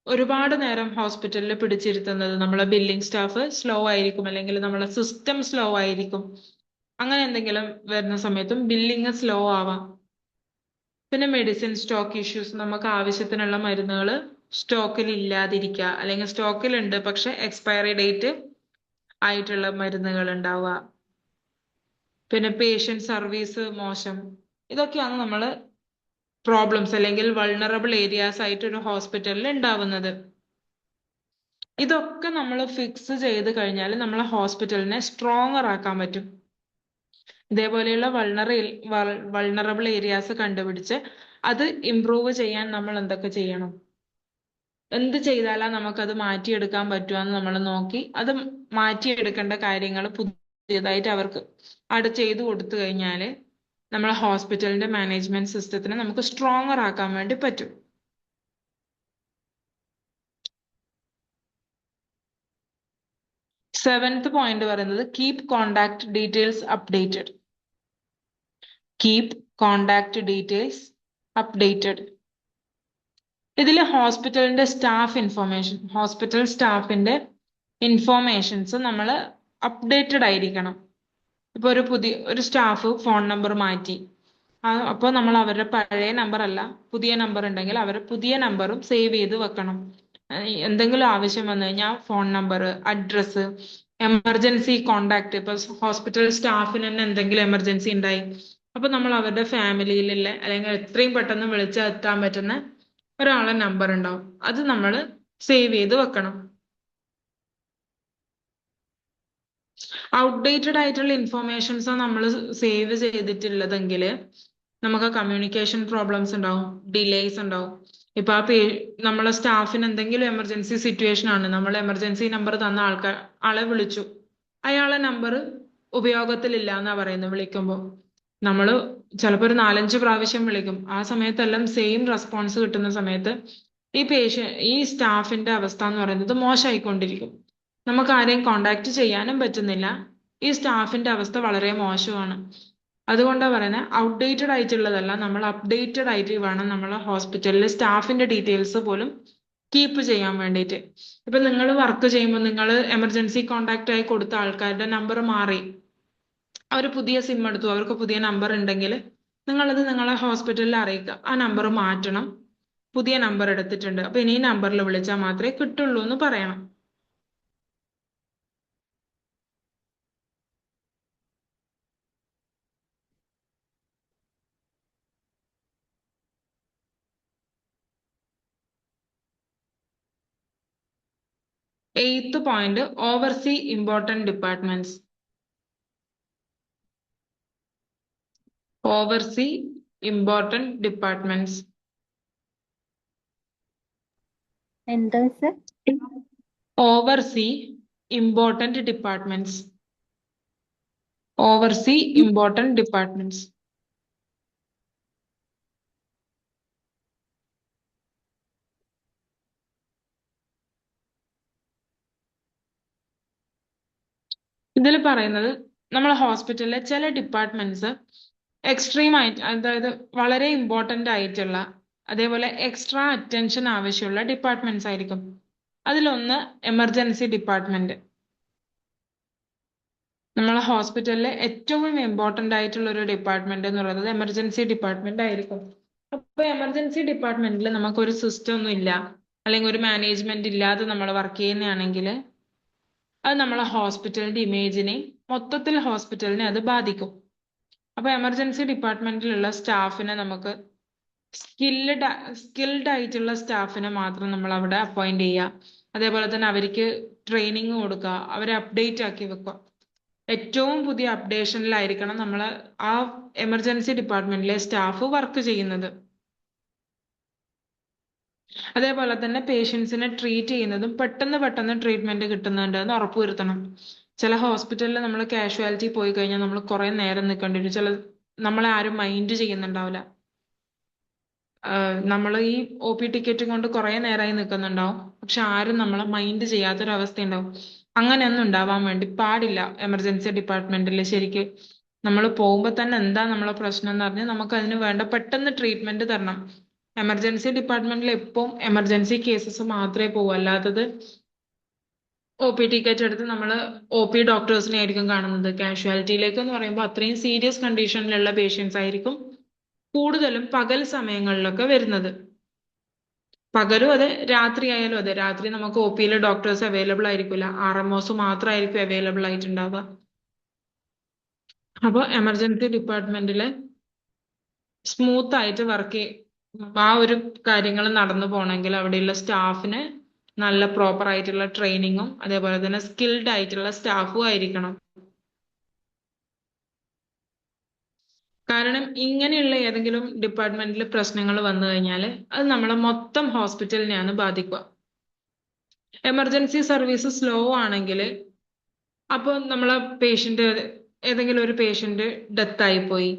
ഒരുപാട് നേരം ഹോസ്പിറ്റലിൽ പിടിച്ചിരുത്തുന്നത് നമ്മളെ ബില്ലിംഗ് സ്റ്റാഫ് സ്ലോ ആയിരിക്കും, അല്ലെങ്കിൽ നമ്മളെ സിസ്റ്റം സ്ലോ ആയിരിക്കും. അങ്ങനെ എന്തെങ്കിലും വരുന്ന സമയത്തും ബില്ലിംഗ് സ്ലോ ആവാം. പിന്നെ മെഡിസിൻ സ്റ്റോക്ക് ഇഷ്യൂസ്, നമുക്ക് ആവശ്യത്തിനുള്ള മരുന്നുകൾ സ്റ്റോക്കിൽ ഇല്ലാതിരിക്കുക, അല്ലെങ്കിൽ സ്റ്റോക്കിലുണ്ട് പക്ഷെ എക്സ്പയറി ഡേറ്റ് ആയിട്ടുള്ള മരുന്നുകൾ ഉണ്ടാവുക. പിന്നെ പേഷ്യന്റ് സർവീസ് മോശം. ഇതൊക്കെയാണ് നമ്മൾ പ്രോബ്ലംസ് അല്ലെങ്കിൽ വൾണറബിൾ ഏരിയാസ് ആയിട്ട് ഒരു ഹോസ്പിറ്റലിൽ ഉണ്ടാവുന്നത്. ഇതൊക്കെ നമ്മൾ ഫിക്സ് ചെയ്ത് കഴിഞ്ഞാൽ നമ്മളെ ഹോസ്പിറ്റലിനെ സ്ട്രോങ്ങർ ആക്കാൻ പറ്റും. ഇതേപോലെയുള്ള വൾണറബിൾ ഏരിയാസ് കണ്ടുപിടിച്ച് അത് ഇംപ്രൂവ് ചെയ്യാൻ നമ്മൾ എന്തൊക്കെ ചെയ്യണം, എന്ത് ചെയ്താലാ നമുക്കത് മാറ്റിയെടുക്കാൻ പറ്റുമെന്ന് നമ്മൾ നോക്കി അത് മാറ്റിയെടുക്കേണ്ട കാര്യങ്ങൾ പുതിയതായിട്ട് അവർക്ക് അവിടെ ചെയ്തു കൊടുത്തു കഴിഞ്ഞാൽ നമ്മളെ ഹോസ്പിറ്റലിന്റെ മാനേജ്മെന്റ് സിസ്റ്റത്തിനെ നമുക്ക് സ്ട്രോങ്ങർ ആക്കാൻ വേണ്ടി പറ്റും. സെവൻത് പോയിന്റ് പറയുന്നത് keep contact details updated. Keep contact details updated. ഇതിൽ ഹോസ്പിറ്റലിന്റെ ഹോസ്പിറ്റൽ സ്റ്റാഫിന്റെ ഇൻഫോർമേഷൻസ് നമ്മൾ അപ്ഡേറ്റഡ് ആയിരിക്കണം. ഇപ്പൊ ഒരു സ്റ്റാഫ് ഫോൺ നമ്പർ മാറ്റി, അപ്പോൾ നമ്മൾ അവരുടെ പഴയ നമ്പർ അല്ല, പുതിയ നമ്പർ ഉണ്ടെങ്കിൽ അവരുടെ പുതിയ നമ്പറും സേവ് ചെയ്ത് വെക്കണം. എന്തെങ്കിലും ആവശ്യം വന്നു കഴിഞ്ഞാൽ phone number, address, emergency contact. ഇപ്പൊ ഹോസ്പിറ്റൽ സ്റ്റാഫിന് തന്നെ എന്തെങ്കിലും എമർജൻസി ഉണ്ടായി, അപ്പൊ നമ്മൾ അവരുടെ ഫാമിലിയിലുള്ള അല്ലെങ്കിൽ എത്രയും പെട്ടെന്ന് വിളിച്ചെത്താൻ പറ്റുന്ന ഒരാളെ നമ്പർ ഉണ്ടാവും, അത് നമ്മൾ സേവ് ചെയ്ത് വെക്കണം. ഔട്ട്ഡേറ്റഡ് ആയിട്ടുള്ള ഇൻഫോർമേഷൻസ് നമ്മൾ സേവ് ചെയ്തിട്ടുള്ളതെങ്കിൽ നമുക്ക് കമ്മ്യൂണിക്കേഷൻ പ്രോബ്ലംസ് ഉണ്ടാവും, ഡിലേസ് ഉണ്ടാവും. ഇപ്പൊ നമ്മളെ സ്റ്റാഫിന് എന്തെങ്കിലും എമർജൻസി സിറ്റുവേഷൻ ആണ്, നമ്മൾ എമർജൻസി നമ്പർ തന്ന ആളെ വിളിച്ചു, അയാളെ നമ്പർ ഉപയോഗത്തിലില്ല എന്നാ പറയുന്നത്. വിളിക്കുമ്പോൾ നമ്മൾ ചിലപ്പോൾ ഒരു 4-5 പ്രാവശ്യം വിളിക്കും, ആ സമയത്തെല്ലാം സെയിം റെസ്പോൺസ് കിട്ടുന്ന സമയത്ത് ഈ സ്റ്റാഫിന്റെ അവസ്ഥ എന്ന് പറയുന്നത് മോശമായിക്കൊണ്ടിരിക്കും. നമുക്ക് ആരെയും കോണ്ടാക്ട് ചെയ്യാനും പറ്റുന്നില്ല, ഈ സ്റ്റാഫിന്റെ അവസ്ഥ വളരെ മോശമാണ്. അതുകൊണ്ടാണ് പറയുന്നത് ഔട്ട്ഡേറ്റഡ് ആയിട്ടുള്ളതല്ല, നമ്മൾ അപ്ഡേറ്റഡ് ആയിട്ട് വേണം നമ്മളെ ഹോസ്പിറ്റലിൽ സ്റ്റാഫിന്റെ ഡീറ്റെയിൽസ് പോലും കീപ്പ് ചെയ്യാൻ വേണ്ടിയിട്ട്. ഇപ്പൊ നിങ്ങൾ വർക്ക് ചെയ്യുമ്പോൾ നിങ്ങൾ എമർജൻസി കോണ്ടാക്ട് ആയി കൊടുത്ത ആൾക്കാരുടെ നമ്പർ മാറി, അവർ പുതിയ സിം എടുത്തു, അവർക്ക് പുതിയ നമ്പർ ഉണ്ടെങ്കിൽ നിങ്ങളത് നിങ്ങളെ ഹോസ്പിറ്റലിൽ അറിയിക്കുക, ആ നമ്പർ മാറ്റണം, പുതിയ നമ്പർ എടുത്തിട്ടുണ്ട്, അപ്പൊ ഇനി ഈ നമ്പറിൽ വിളിച്ചാൽ മാത്രമേ കിട്ടുള്ളൂ എന്ന് പറയണം. Eighth point, oversee important departments. Oversee important departments. എന്താ sir? Oversee important departments. Oversee important departments. ഇതിൽ പറയുന്നത് നമ്മളെ ഹോസ്പിറ്റലിലെ ചില ഡിപ്പാർട്ട്മെന്റ്സ് എക്സ്ട്രീം ആയിട്ട്, അതായത് വളരെ ഇമ്പോർട്ടന്റ് ആയിട്ടുള്ള, അതേപോലെ എക്സ്ട്രാ അറ്റൻഷൻ ആവശ്യമുള്ള ഡിപ്പാർട്ട്മെന്റ്സ് ആയിരിക്കും. അതിലൊന്ന് എമർജൻസി ഡിപ്പാർട്ട്മെന്റ്. നമ്മളെ ഹോസ്പിറ്റലിലെ ഏറ്റവും ഇമ്പോർട്ടന്റ് ആയിട്ടുള്ള ഒരു ഡിപ്പാർട്ട്മെന്റ് എന്ന് പറയുന്നത് എമർജൻസി ഡിപ്പാർട്ട്മെന്റ് ആയിരിക്കും. അപ്പൊ എമർജൻസി ഡിപ്പാർട്ട്മെന്റിൽ നമുക്കൊരു സിസ്റ്റം ഒന്നും ഇല്ല, അല്ലെങ്കിൽ ഒരു മാനേജ്മെന്റ് ഇല്ലാതെ നമ്മൾ വർക്ക് ചെയ്യുന്നതാണെങ്കിൽ അത് നമ്മളെ ഹോസ്പിറ്റലിന്റെ ഇമേജിനെ, മൊത്തത്തിൽ ഹോസ്പിറ്റലിനെ അത് ബാധിക്കും. അപ്പൊ എമർജൻസി ഡിപ്പാർട്ട്മെന്റിലുള്ള സ്റ്റാഫിനെ നമുക്ക് സ്കിൽഡ് ആയിട്ടുള്ള സ്റ്റാഫിനെ മാത്രം നമ്മൾ അവിടെ അപ്പോയിന്റ് ചെയ്യുക. അതേപോലെ തന്നെ അവർക്ക് ട്രെയിനിങ് കൊടുക്കുക, അവരെ അപ്ഡേറ്റ് ആക്കി വെക്കുക. ഏറ്റവും പുതിയ അപ്ഡേഷനിലായിരിക്കണം നമ്മൾ ആ എമർജൻസി ഡിപ്പാർട്ട്മെന്റിലെ സ്റ്റാഫ് വർക്ക് ചെയ്യുന്നത്. അതേപോലെ തന്നെ പേഷ്യൻസിനെ ട്രീറ്റ് ചെയ്യുന്നതും പെട്ടെന്ന് ട്രീറ്റ്മെന്റ് കിട്ടുന്നുണ്ട് എന്ന് ഉറപ്പുവരുത്തണം. ചില ഹോസ്പിറ്റലിൽ നമ്മൾ കാഷ്വാലിറ്റി പോയി കഴിഞ്ഞാൽ നമ്മൾ കുറെ നേരം നിൽക്കേണ്ടി വരും. നമ്മളെ ആരും മൈൻഡ് ചെയ്യുന്നുണ്ടാവില്ല. നമ്മൾ ഈ OP ടിക്കറ്റും കൊണ്ട് കുറെ നേരമായി നിൽക്കുന്നുണ്ടാവും, പക്ഷെ ആരും നമ്മളെ മൈൻഡ് ചെയ്യാത്തൊരവസ്ഥ ഉണ്ടാവും. അങ്ങനെയൊന്നും ഉണ്ടാവാൻ വേണ്ടി പാടില്ല. എമർജൻസി ഡിപ്പാർട്ട്മെന്റിൽ ശരിക്ക് നമ്മൾ പോകുമ്പോൾ തന്നെ എന്താ നമ്മളെ പ്രശ്നം എന്ന് പറഞ്ഞാൽ നമുക്ക് അതിന് വേണ്ട പെട്ടെന്ന് ട്രീറ്റ്മെന്റ് തരണം. എമർജൻസി ഡിപ്പാർട്ട്മെന്റിൽ എപ്പോഴും എമർജൻസി കേസസ് മാത്രമേ പോകൂ, അല്ലാത്തത് OP ടിക്കറ്റ് എടുത്ത് നമ്മൾ OP ഡോക്ടേഴ്സിനെ ആയിരിക്കും കാണുന്നത്. കാഷ്വാലിറ്റിയിലേക്ക് എന്ന് പറയുമ്പോൾ അത്രയും സീരിയസ് കണ്ടീഷനിലുള്ള പേഷ്യൻസ് ആയിരിക്കും കൂടുതലും പകൽ സമയങ്ങളിലൊക്കെ വരുന്നത്. പകലും അതെ, രാത്രി ആയാലും അതെ. രാത്രി നമുക്ക് OP ഡോക്ടേഴ്സ് അവൈലബിൾ ആയിരിക്കില്ല, RMOs മാത്രമായിരിക്കും അവൈലബിൾ ആയിട്ടുണ്ടാവുക. അപ്പൊ എമർജൻസി ഡിപ്പാർട്ട്മെന്റില് സ്മൂത്ത് ആയിട്ട് വർക്ക് ആ ഒരു കാര്യങ്ങൾ നടന്നു പോകണമെങ്കിൽ അവിടെയുള്ള സ്റ്റാഫിന് നല്ല പ്രോപ്പർ ആയിട്ടുള്ള ട്രെയിനിങ്ങും അതേപോലെ തന്നെ സ്കിൽഡ് ആയിട്ടുള്ള സ്റ്റാഫും ആയിരിക്കണം. കാരണം ഇങ്ങനെയുള്ള ഏതെങ്കിലും ഡിപ്പാർട്ട്മെന്റിൽ പ്രശ്നങ്ങൾ വന്നു കഴിഞ്ഞാൽ അത് നമ്മളെ മൊത്തം ഹോസ്പിറ്റലിനെയാണ് ബാധിക്കുക. എമർജൻസി സർവീസ് സ്ലോ ആണെങ്കിൽ അപ്പോൾ നമ്മളെ ഏതെങ്കിലും ഒരു പേഷ്യന്റ് ഡെത്ത് ആയിപ്പോയി,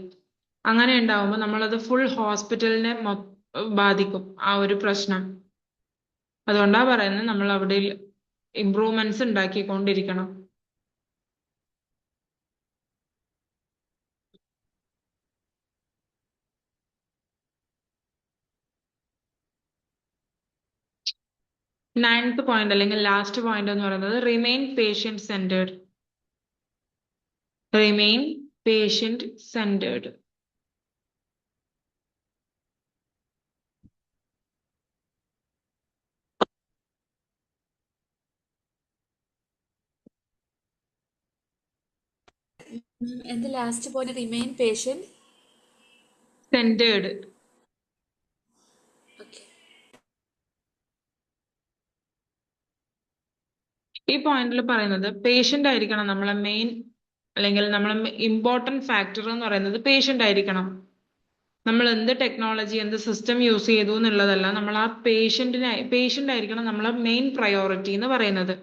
അങ്ങനെ ഉണ്ടാവുമ്പോൾ നമ്മളത് ഫുൾ ഹോസ്പിറ്റലിനെ ബാധിക്കും ആ ഒരു പ്രശ്നം. അതുകൊണ്ടാ പറയുന്നത് നമ്മൾ അവിടെ ഇംപ്രൂവ്മെന്റ്സ് ഉണ്ടാക്കിക്കൊണ്ടിരിക്കണം. നയൻത് പോയിന്റ് അല്ലെങ്കിൽ ലാസ്റ്റ് പോയിന്റ് എന്ന് പറയുന്നത് remain patient centred. Remain patient centred. എന്ത് last point? Remain patient centred. Okay. ഈ പോയിന്റിൽ പറയുന്നത് പേഷ്യന്റ് ആയിരിക്കണം നമ്മളെ മെയിൻ, അല്ലെങ്കിൽ നമ്മളെ ഇമ്പോർട്ടന്റ് ഫാക്ടർ എന്ന് പറയുന്നത് പേഷ്യന്റ് ആയിരിക്കണം. നമ്മൾ എന്ത് ടെക്നോളജി, എന്ത് സിസ്റ്റം യൂസ് ചെയ്തു എന്നുള്ളതല്ല, നമ്മൾ ആ പേഷ്യന്റ് ആയിരിക്കണം നമ്മളെ മെയിൻ പ്രയോറിറ്റി എന്ന് പറയുന്നത്.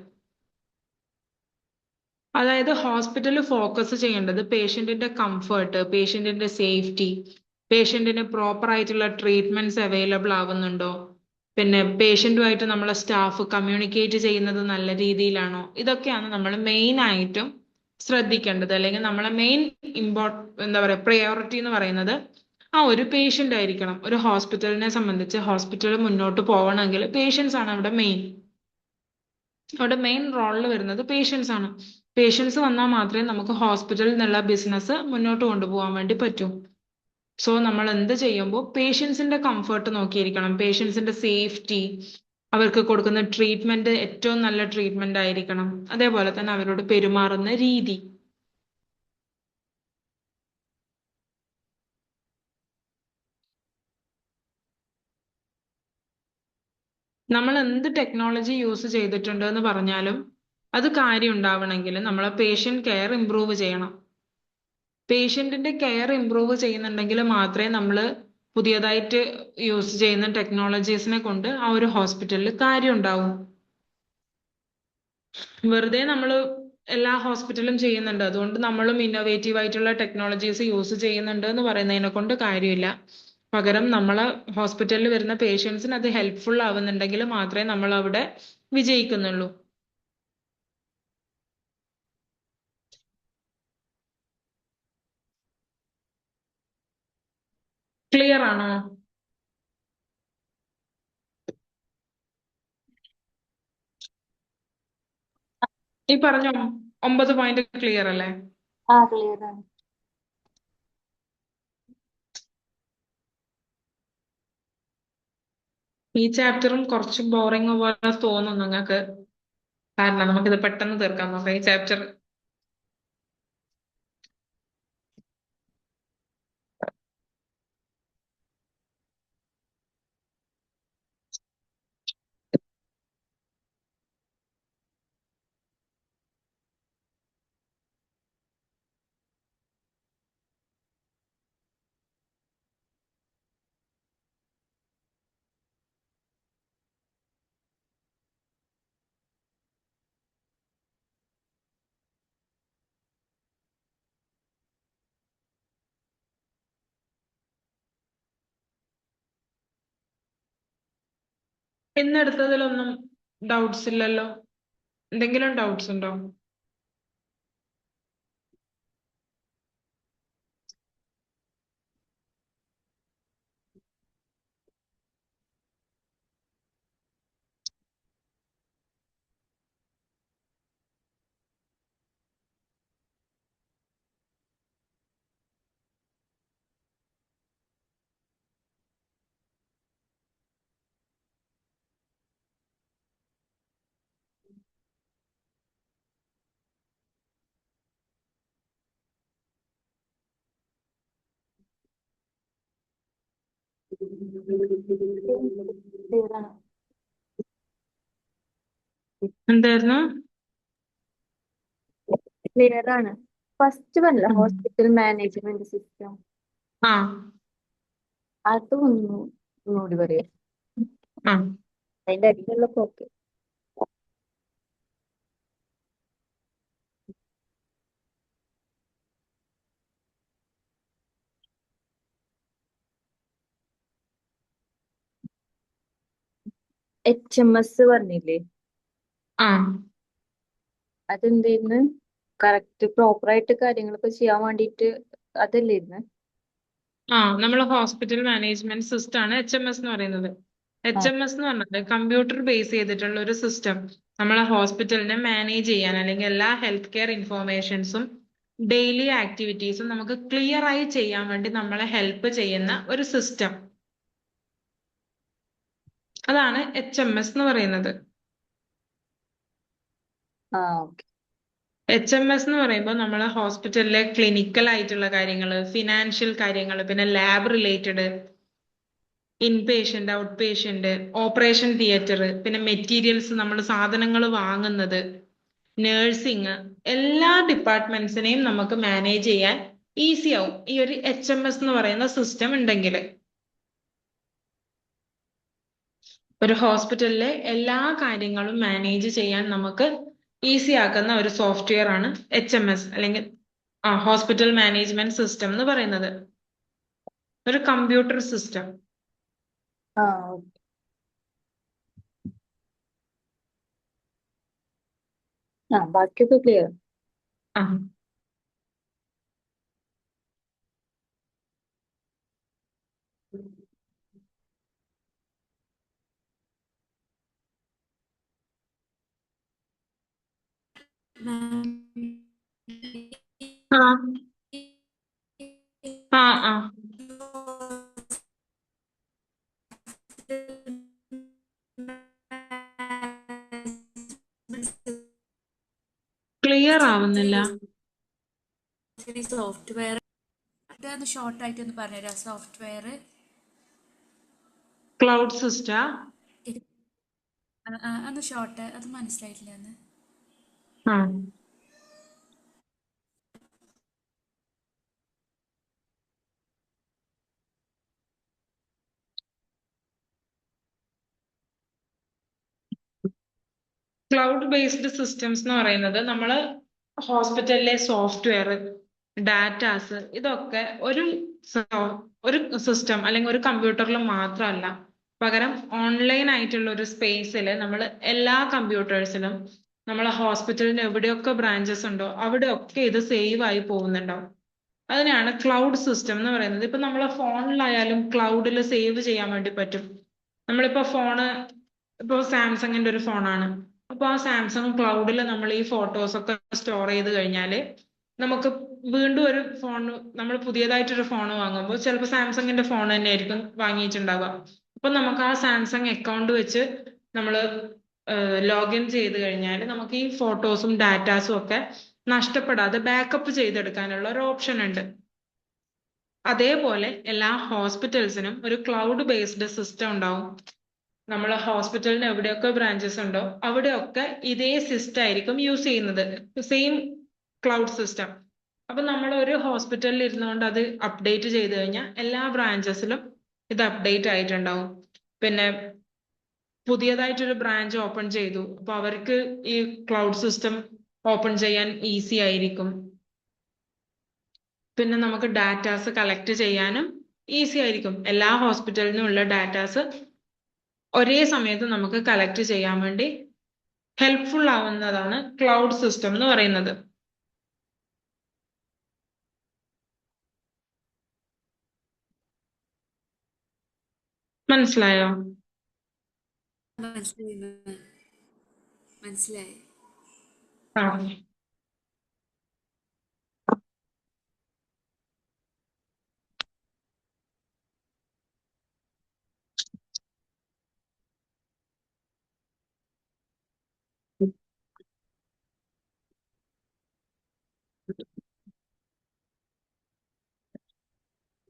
അതായത് ഹോസ്പിറ്റൽ ഫോക്കസ് ചെയ്യേണ്ടത് പേഷ്യന്റിന്റെ കംഫർട്ട്, പേഷ്യന്റിന്റെ സേഫ്റ്റി, പേഷ്യന്റിന് പ്രോപ്പർ ആയിട്ടുള്ള ട്രീറ്റ്മെന്റ്സ് അവൈലബിൾ ആവുന്നുണ്ടോ, പിന്നെ പേഷ്യന്റുമായിട്ട് നമ്മളെ സ്റ്റാഫ് കമ്മ്യൂണിക്കേറ്റ് ചെയ്യുന്നത് നല്ല രീതിയിലാണോ, ഇതൊക്കെയാണ് നമ്മൾ മെയിൻ ആയിട്ടും ശ്രദ്ധിക്കേണ്ടത്. അല്ലെങ്കിൽ നമ്മളെ മെയിൻ എന്താ പറയുക, പ്രയോറിറ്റി എന്ന് പറയുന്നത് ആ ഒരു പേഷ്യന്റ് ആയിരിക്കണം. ഒരു ഹോസ്പിറ്റലിനെ സംബന്ധിച്ച് ഹോസ്പിറ്റൽ മുന്നോട്ട് പോകണമെങ്കിൽ പേഷ്യൻസ് ആണ് അവിടെ മെയിൻ. അവിടെ മെയിൻ റോളിൽ വരുന്നത് പേഷ്യൻസ് ആണ്. പേഷ്യൻസ് വന്നാൽ മാത്രമേ നമുക്ക് ഹോസ്പിറ്റലിൽ നിന്നുള്ള ബിസിനസ് മുന്നോട്ട് കൊണ്ടുപോകാൻ വേണ്ടി പറ്റൂ. സോ നമ്മൾ എന്ത് ചെയ്യുമ്പോൾ പേഷ്യൻസിന്റെ കംഫർട്ട് നോക്കിയിരിക്കണം, പേഷ്യൻസിന്റെ സേഫ്റ്റി, അവർക്ക് കൊടുക്കുന്ന ട്രീറ്റ്മെന്റ് ഏറ്റവും നല്ല ട്രീറ്റ്മെന്റ് ആയിരിക്കണം, അതേപോലെ തന്നെ അവരോട് പെരുമാറുന്ന രീതി. നമ്മൾ എന്ത് ടെക്നോളജി യൂസ് ചെയ്തിട്ടുണ്ട് എന്ന് പറഞ്ഞാലും അത് കാര്യം ഉണ്ടാവണമെങ്കിൽ നമ്മളെ പേഷ്യന്റ് കെയർ ഇംപ്രൂവ് ചെയ്യണം. പേഷ്യന്റിന്റെ കെയർ ഇംപ്രൂവ് ചെയ്യുന്നുണ്ടെങ്കിൽ മാത്രമേ നമ്മൾ പുതിയതായിട്ട് യൂസ് ചെയ്യുന്ന ടെക്നോളജീസിനെ കൊണ്ട് ആ ഒരു ഹോസ്പിറ്റലിൽ കാര്യം ഉണ്ടാവും. വെറുതെ നമ്മൾ എല്ലാ ഹോസ്പിറ്റലും ചെയ്യുന്നുണ്ട്, അതുകൊണ്ട് നമ്മളും ഇന്നോവേറ്റീവ് ആയിട്ടുള്ള ടെക്നോളജീസ് യൂസ് ചെയ്യുന്നുണ്ട് എന്ന് പറയുന്നതിനെ കൊണ്ട് കാര്യമില്ല. പകരം നമ്മളെ ഹോസ്പിറ്റലിൽ വരുന്ന പേഷ്യൻസിന് അത് ഹെൽപ്ഫുൾ ആവുന്നുണ്ടെങ്കിൽ മാത്രമേ നമ്മൾ അവിടെ വിജയിക്കുന്നുള്ളൂ. ക്ലിയർ ആണോ? ഈ പറഞ്ഞ 9 പോയിന്റ് ക്ലിയർ അല്ലേ? ആ ക്ലിയർ ആണ്. ഈ ചാപ്റ്ററും കുറച്ച് ബോറിംഗ് പോലെ തോന്നും നിങ്ങൾക്ക്, കാരണം നമുക്കിത് പെട്ടെന്ന് തീർക്കാൻ നോക്കാം ഈ ചാപ്റ്റർ. ഇന്നെടുത്തതിലൊന്നും ഡൗട്ട്സ് ഇല്ലല്ലോ? എന്തെങ്കിലും ഡൗട്ട്സ് ഉണ്ടോ? ക്ലിയർ ആണ്. എന്തായിരുന്നു? ക്ലിയർ ആണ്. ഫസ്റ്റ് വല്ല ഉം. ഹോസ്പിറ്റൽ മാനേജ്മെന്റ് സിസ്റ്റം, ആ അത് ഒന്നുകൂടി പറയാം. ആ അതിന്റെ അടിയിലുള്ള ഓക്കെ. HMS പറഞ്ഞില്ലേ, ആ അതെന്തായിരുന്നു? കറക്റ്റ് പ്രോപ്പർ ആയിട്ട് കാര്യങ്ങളൊക്കെ ചെയ്യാൻ വേണ്ടിയിട്ട് അതല്ലായിരുന്നു? നമ്മൾ ഹോസ്പിറ്റൽ മാനേജ്മെന്റ് സിസ്റ്റം ആണ് HMS എന്ന് പറയുന്നത്. HMS എന്ന് പറഞ്ഞത് കമ്പ്യൂട്ടർ ബേസ് ചെയ്തിട്ടുള്ള ഒരു സിസ്റ്റം. നമ്മളെ ഹോസ്പിറ്റലിനെ മാനേജ് ചെയ്യാൻ, അല്ലെങ്കിൽ എല്ലാ ഹെൽത്ത് കെയർ ഇൻഫോർമേഷൻസും ഡെയിലി ആക്ടിവിറ്റീസും നമുക്ക് ക്ലിയർ ആയി ചെയ്യാൻ വേണ്ടി നമ്മളെ ഹെൽപ്പ് ചെയ്യുന്ന ഒരു സിസ്റ്റം. അതാണ് HMS എന്ന് പറയുന്നത്. ആ ഓക്കെ. HMS എന്ന് പറയുമ്പോൾ നമ്മളെ ഹോസ്പിറ്റലിലെ ക്ലിനിക്കൽ ആയിട്ടുള്ള കാര്യങ്ങൾ, ഫിനാൻഷ്യൽ കാര്യങ്ങൾ, പിന്നെ lab related, inpatient, out patient, operation theatre, പിന്നെ മെറ്റീരിയൽസ്, നമ്മൾ സാധനങ്ങൾ വാങ്ങുന്നത്, നേഴ്സിംഗ്, എല്ലാ ഡിപ്പാർട്ട്മെന്റ്സിനെയും നമുക്ക് മാനേജ് ചെയ്യാൻ ഈസി ആവും ഈ ഒരു HMS എന്ന് പറയുന്ന സിസ്റ്റം ഉണ്ടെങ്കിൽ. ഒരു ഹോസ്പിറ്റലിലെ എല്ലാ കാര്യങ്ങളും മാനേജ് ചെയ്യാൻ നമുക്ക് ഈസി ആക്കുന്ന ഒരു സോഫ്റ്റ്വെയർ ആണ് HMS, അല്ലെങ്കിൽ ഹോസ്പിറ്റൽ മാനേജ്മെന്റ് സിസ്റ്റം എന്ന് പറയുന്നത്. ഒരു കമ്പ്യൂട്ടർ സിസ്റ്റം. ആ ഓക്കെ. ആ ബാക്കിയൊക്കെ ക്ലിയർ. ആ ആ ആ ആ ക്ലിയർ ആവുന്നില്ല. സോഫ്റ്റ്വെയർ അതൊന്ന് ഷോർട്ട് ആയിട്ട് ഒന്ന് പറഞ്ഞുതരാം. സോഫ്റ്റ്വെയർ ക്ലൗഡ് സിസ്റ്റാ? അന്ന് ഷോർട്ട് അത് മനസ്സിലായിട്ടില്ല എന്ന്. ആ ക്ലൗഡ് ബേസ്ഡ് സിസ്റ്റംസ് എന്ന് പറയുന്നത് നമ്മൾ ഹോസ്പിറ്റലിലെ സോഫ്റ്റ്വെയർ, ഡാറ്റാസ്, ഇതൊക്കെ ഒരു സിസ്റ്റം അല്ലെങ്കിൽ ഒരു കമ്പ്യൂട്ടറിൽ മാത്രമല്ല, പകരം ഓൺലൈൻ ആയിട്ടുള്ള ഒരു സ്പേസിൽ നമ്മൾ എല്ലാ കമ്പ്യൂട്ടേഴ്സിലും, നമ്മളെ ഹോസ്പിറ്റലിന് എവിടെയൊക്കെ ബ്രാഞ്ചസ് ഉണ്ടോ അവിടെയൊക്കെ ഇത് സേവ് ആയി പോകുന്നുണ്ടാവും. അതിനെയാണ് ക്ലൗഡ് സിസ്റ്റം എന്ന് പറയുന്നത്. ഇപ്പൊ നമ്മളെ ഫോണിലായാലും ക്ലൗഡിൽ സേവ് ചെയ്യാൻ വേണ്ടി പറ്റും. നമ്മളിപ്പോ ഇപ്പൊ സാംസങ്ങിന്റെ ഒരു ഫോണാണ്. അപ്പൊ ആ സാംസങ് ക്ലൗഡിൽ നമ്മൾ ഈ ഫോട്ടോസ് ഒക്കെ സ്റ്റോർ ചെയ്ത് കഴിഞ്ഞാല് നമുക്ക് വീണ്ടും ഒരു ഫോൺ, നമ്മൾ പുതിയതായിട്ടൊരു ഫോൺ വാങ്ങുമ്പോൾ ചിലപ്പോൾ സാംസങ്ങിന്റെ ഫോൺ തന്നെ ആയിരിക്കും വാങ്ങിയിട്ടുണ്ടാവുക. അപ്പൊ നമുക്ക് ആ സാംസങ് അക്കൗണ്ട് വെച്ച് നമ്മൾ ലോഗിൻ ചെയ്ത് കഴിഞ്ഞാൽ നമുക്ക് ഈ ഫോട്ടോസും ഡാറ്റാസും ഒക്കെ നഷ്ടപ്പെടാതെ ബാക്കപ്പ് ചെയ്തെടുക്കാനുള്ള ഒരു ഓപ്ഷൻ ഉണ്ട്. അതേപോലെ എല്ലാ ഹോസ്പിറ്റൽസിനും ഒരു ക്ലൗഡ് ബേസ്ഡ് സിസ്റ്റം ഉണ്ടാവും. നമ്മളെ ഹോസ്പിറ്റലിന് എവിടെയൊക്കെ ബ്രാഞ്ചസ് ഉണ്ടോ അവിടെയൊക്കെ ഇതേ സിസ്റ്റം ആയിരിക്കും യൂസ് ചെയ്യുന്നത്, സെയിം ക്ലൗഡ് സിസ്റ്റം. അപ്പൊ നമ്മൾ ഒരു ഹോസ്പിറ്റലിൽ ഇരുന്നുകൊണ്ട് അത് അപ്ഡേറ്റ് ചെയ്ത് കഴിഞ്ഞാൽ എല്ലാ ബ്രാഞ്ചസിലും ഇത് അപ്ഡേറ്റ് ആയിട്ടുണ്ടാവും. പിന്നെ പുതിയതായിട്ടൊരു ബ്രാഞ്ച് ഓപ്പൺ ചെയ്തു, അപ്പൊ അവർക്ക് ഈ ക്ലൗഡ് സിസ്റ്റം ഓപ്പൺ ചെയ്യാൻ ഈസി ആയിരിക്കും. പിന്നെ നമുക്ക് ഡാറ്റാസ് കളക്ട് ചെയ്യാനും ഈസി ആയിരിക്കും. എല്ലാ ഹോസ്പിറ്റലിനും ഉള്ള ഡാറ്റാസ് ഒരേ സമയത്ത് നമുക്ക് കളക്ട് ചെയ്യാൻ വേണ്ടി ഹെൽപ്ഫുൾ ആവുന്നതാണ് ക്ലൗഡ് സിസ്റ്റം എന്ന് പറയുന്നത്. മനസ്സിലായോ? മനസ്സിലായി മനസ്സിലായി. ആ,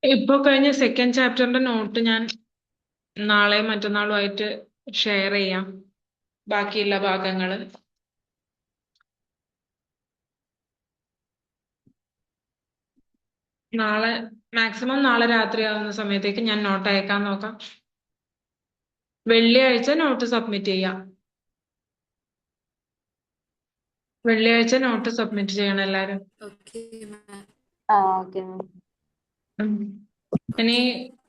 ഇപ്പൊ കഴിഞ്ഞ സെക്കൻഡ് ചാപ്റ്ററിന്റെ നോട്ട് ഞാൻ നാളെയും മറ്റന്നാളുമായിട്ട് ഷെയർ ചെയ്യാം, ബാക്കിയുള്ള ഭാഗങ്ങള്. നാളെ മാക്സിമം നാളെ രാത്രി ആവുന്ന സമയത്തേക്ക് ഞാൻ നോട്ട് അയക്കാൻ നോക്കാം. വെള്ളിയാഴ്ച നോട്ട് സബ്മിറ്റ് ചെയ്യാം. വെള്ളിയാഴ്ച നോട്ട് സബ്മിറ്റ് ചെയ്യണം എല്ലാരും. Okay ma'am. Okay ma'am. ഇനി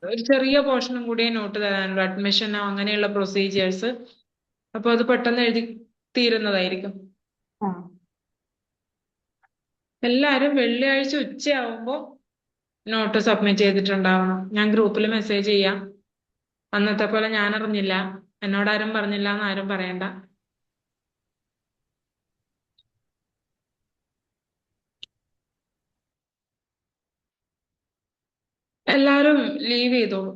ഒരു ചെറിയ പോർഷനും കൂടിയേ നോട്ട് തരാനുള്ളൂ, അഡ്മിഷനോ അങ്ങനെയുള്ള പ്രൊസീജിയേഴ്സ്. അപ്പൊ അത് പെട്ടെന്ന് എഴുതി തീരുന്നതായിരിക്കും. ആ എല്ലാരും വെള്ളിയാഴ്ച ഉച്ചയാവുമ്പോ നോട്ട് സബ്മിറ്റ് ചെയ്തിട്ടുണ്ടാവണം. ഞാൻ ഗ്രൂപ്പിൽ മെസ്സേജ് ചെയ്യാം. അന്നത്തെ പോലെ ഞാൻ അറിഞ്ഞില്ല, എന്നോടാരും പറഞ്ഞില്ല എന്ന് ആരും പറയണ്ട. എല്ലാരും ലീവ് ചെയ്തോളൂ.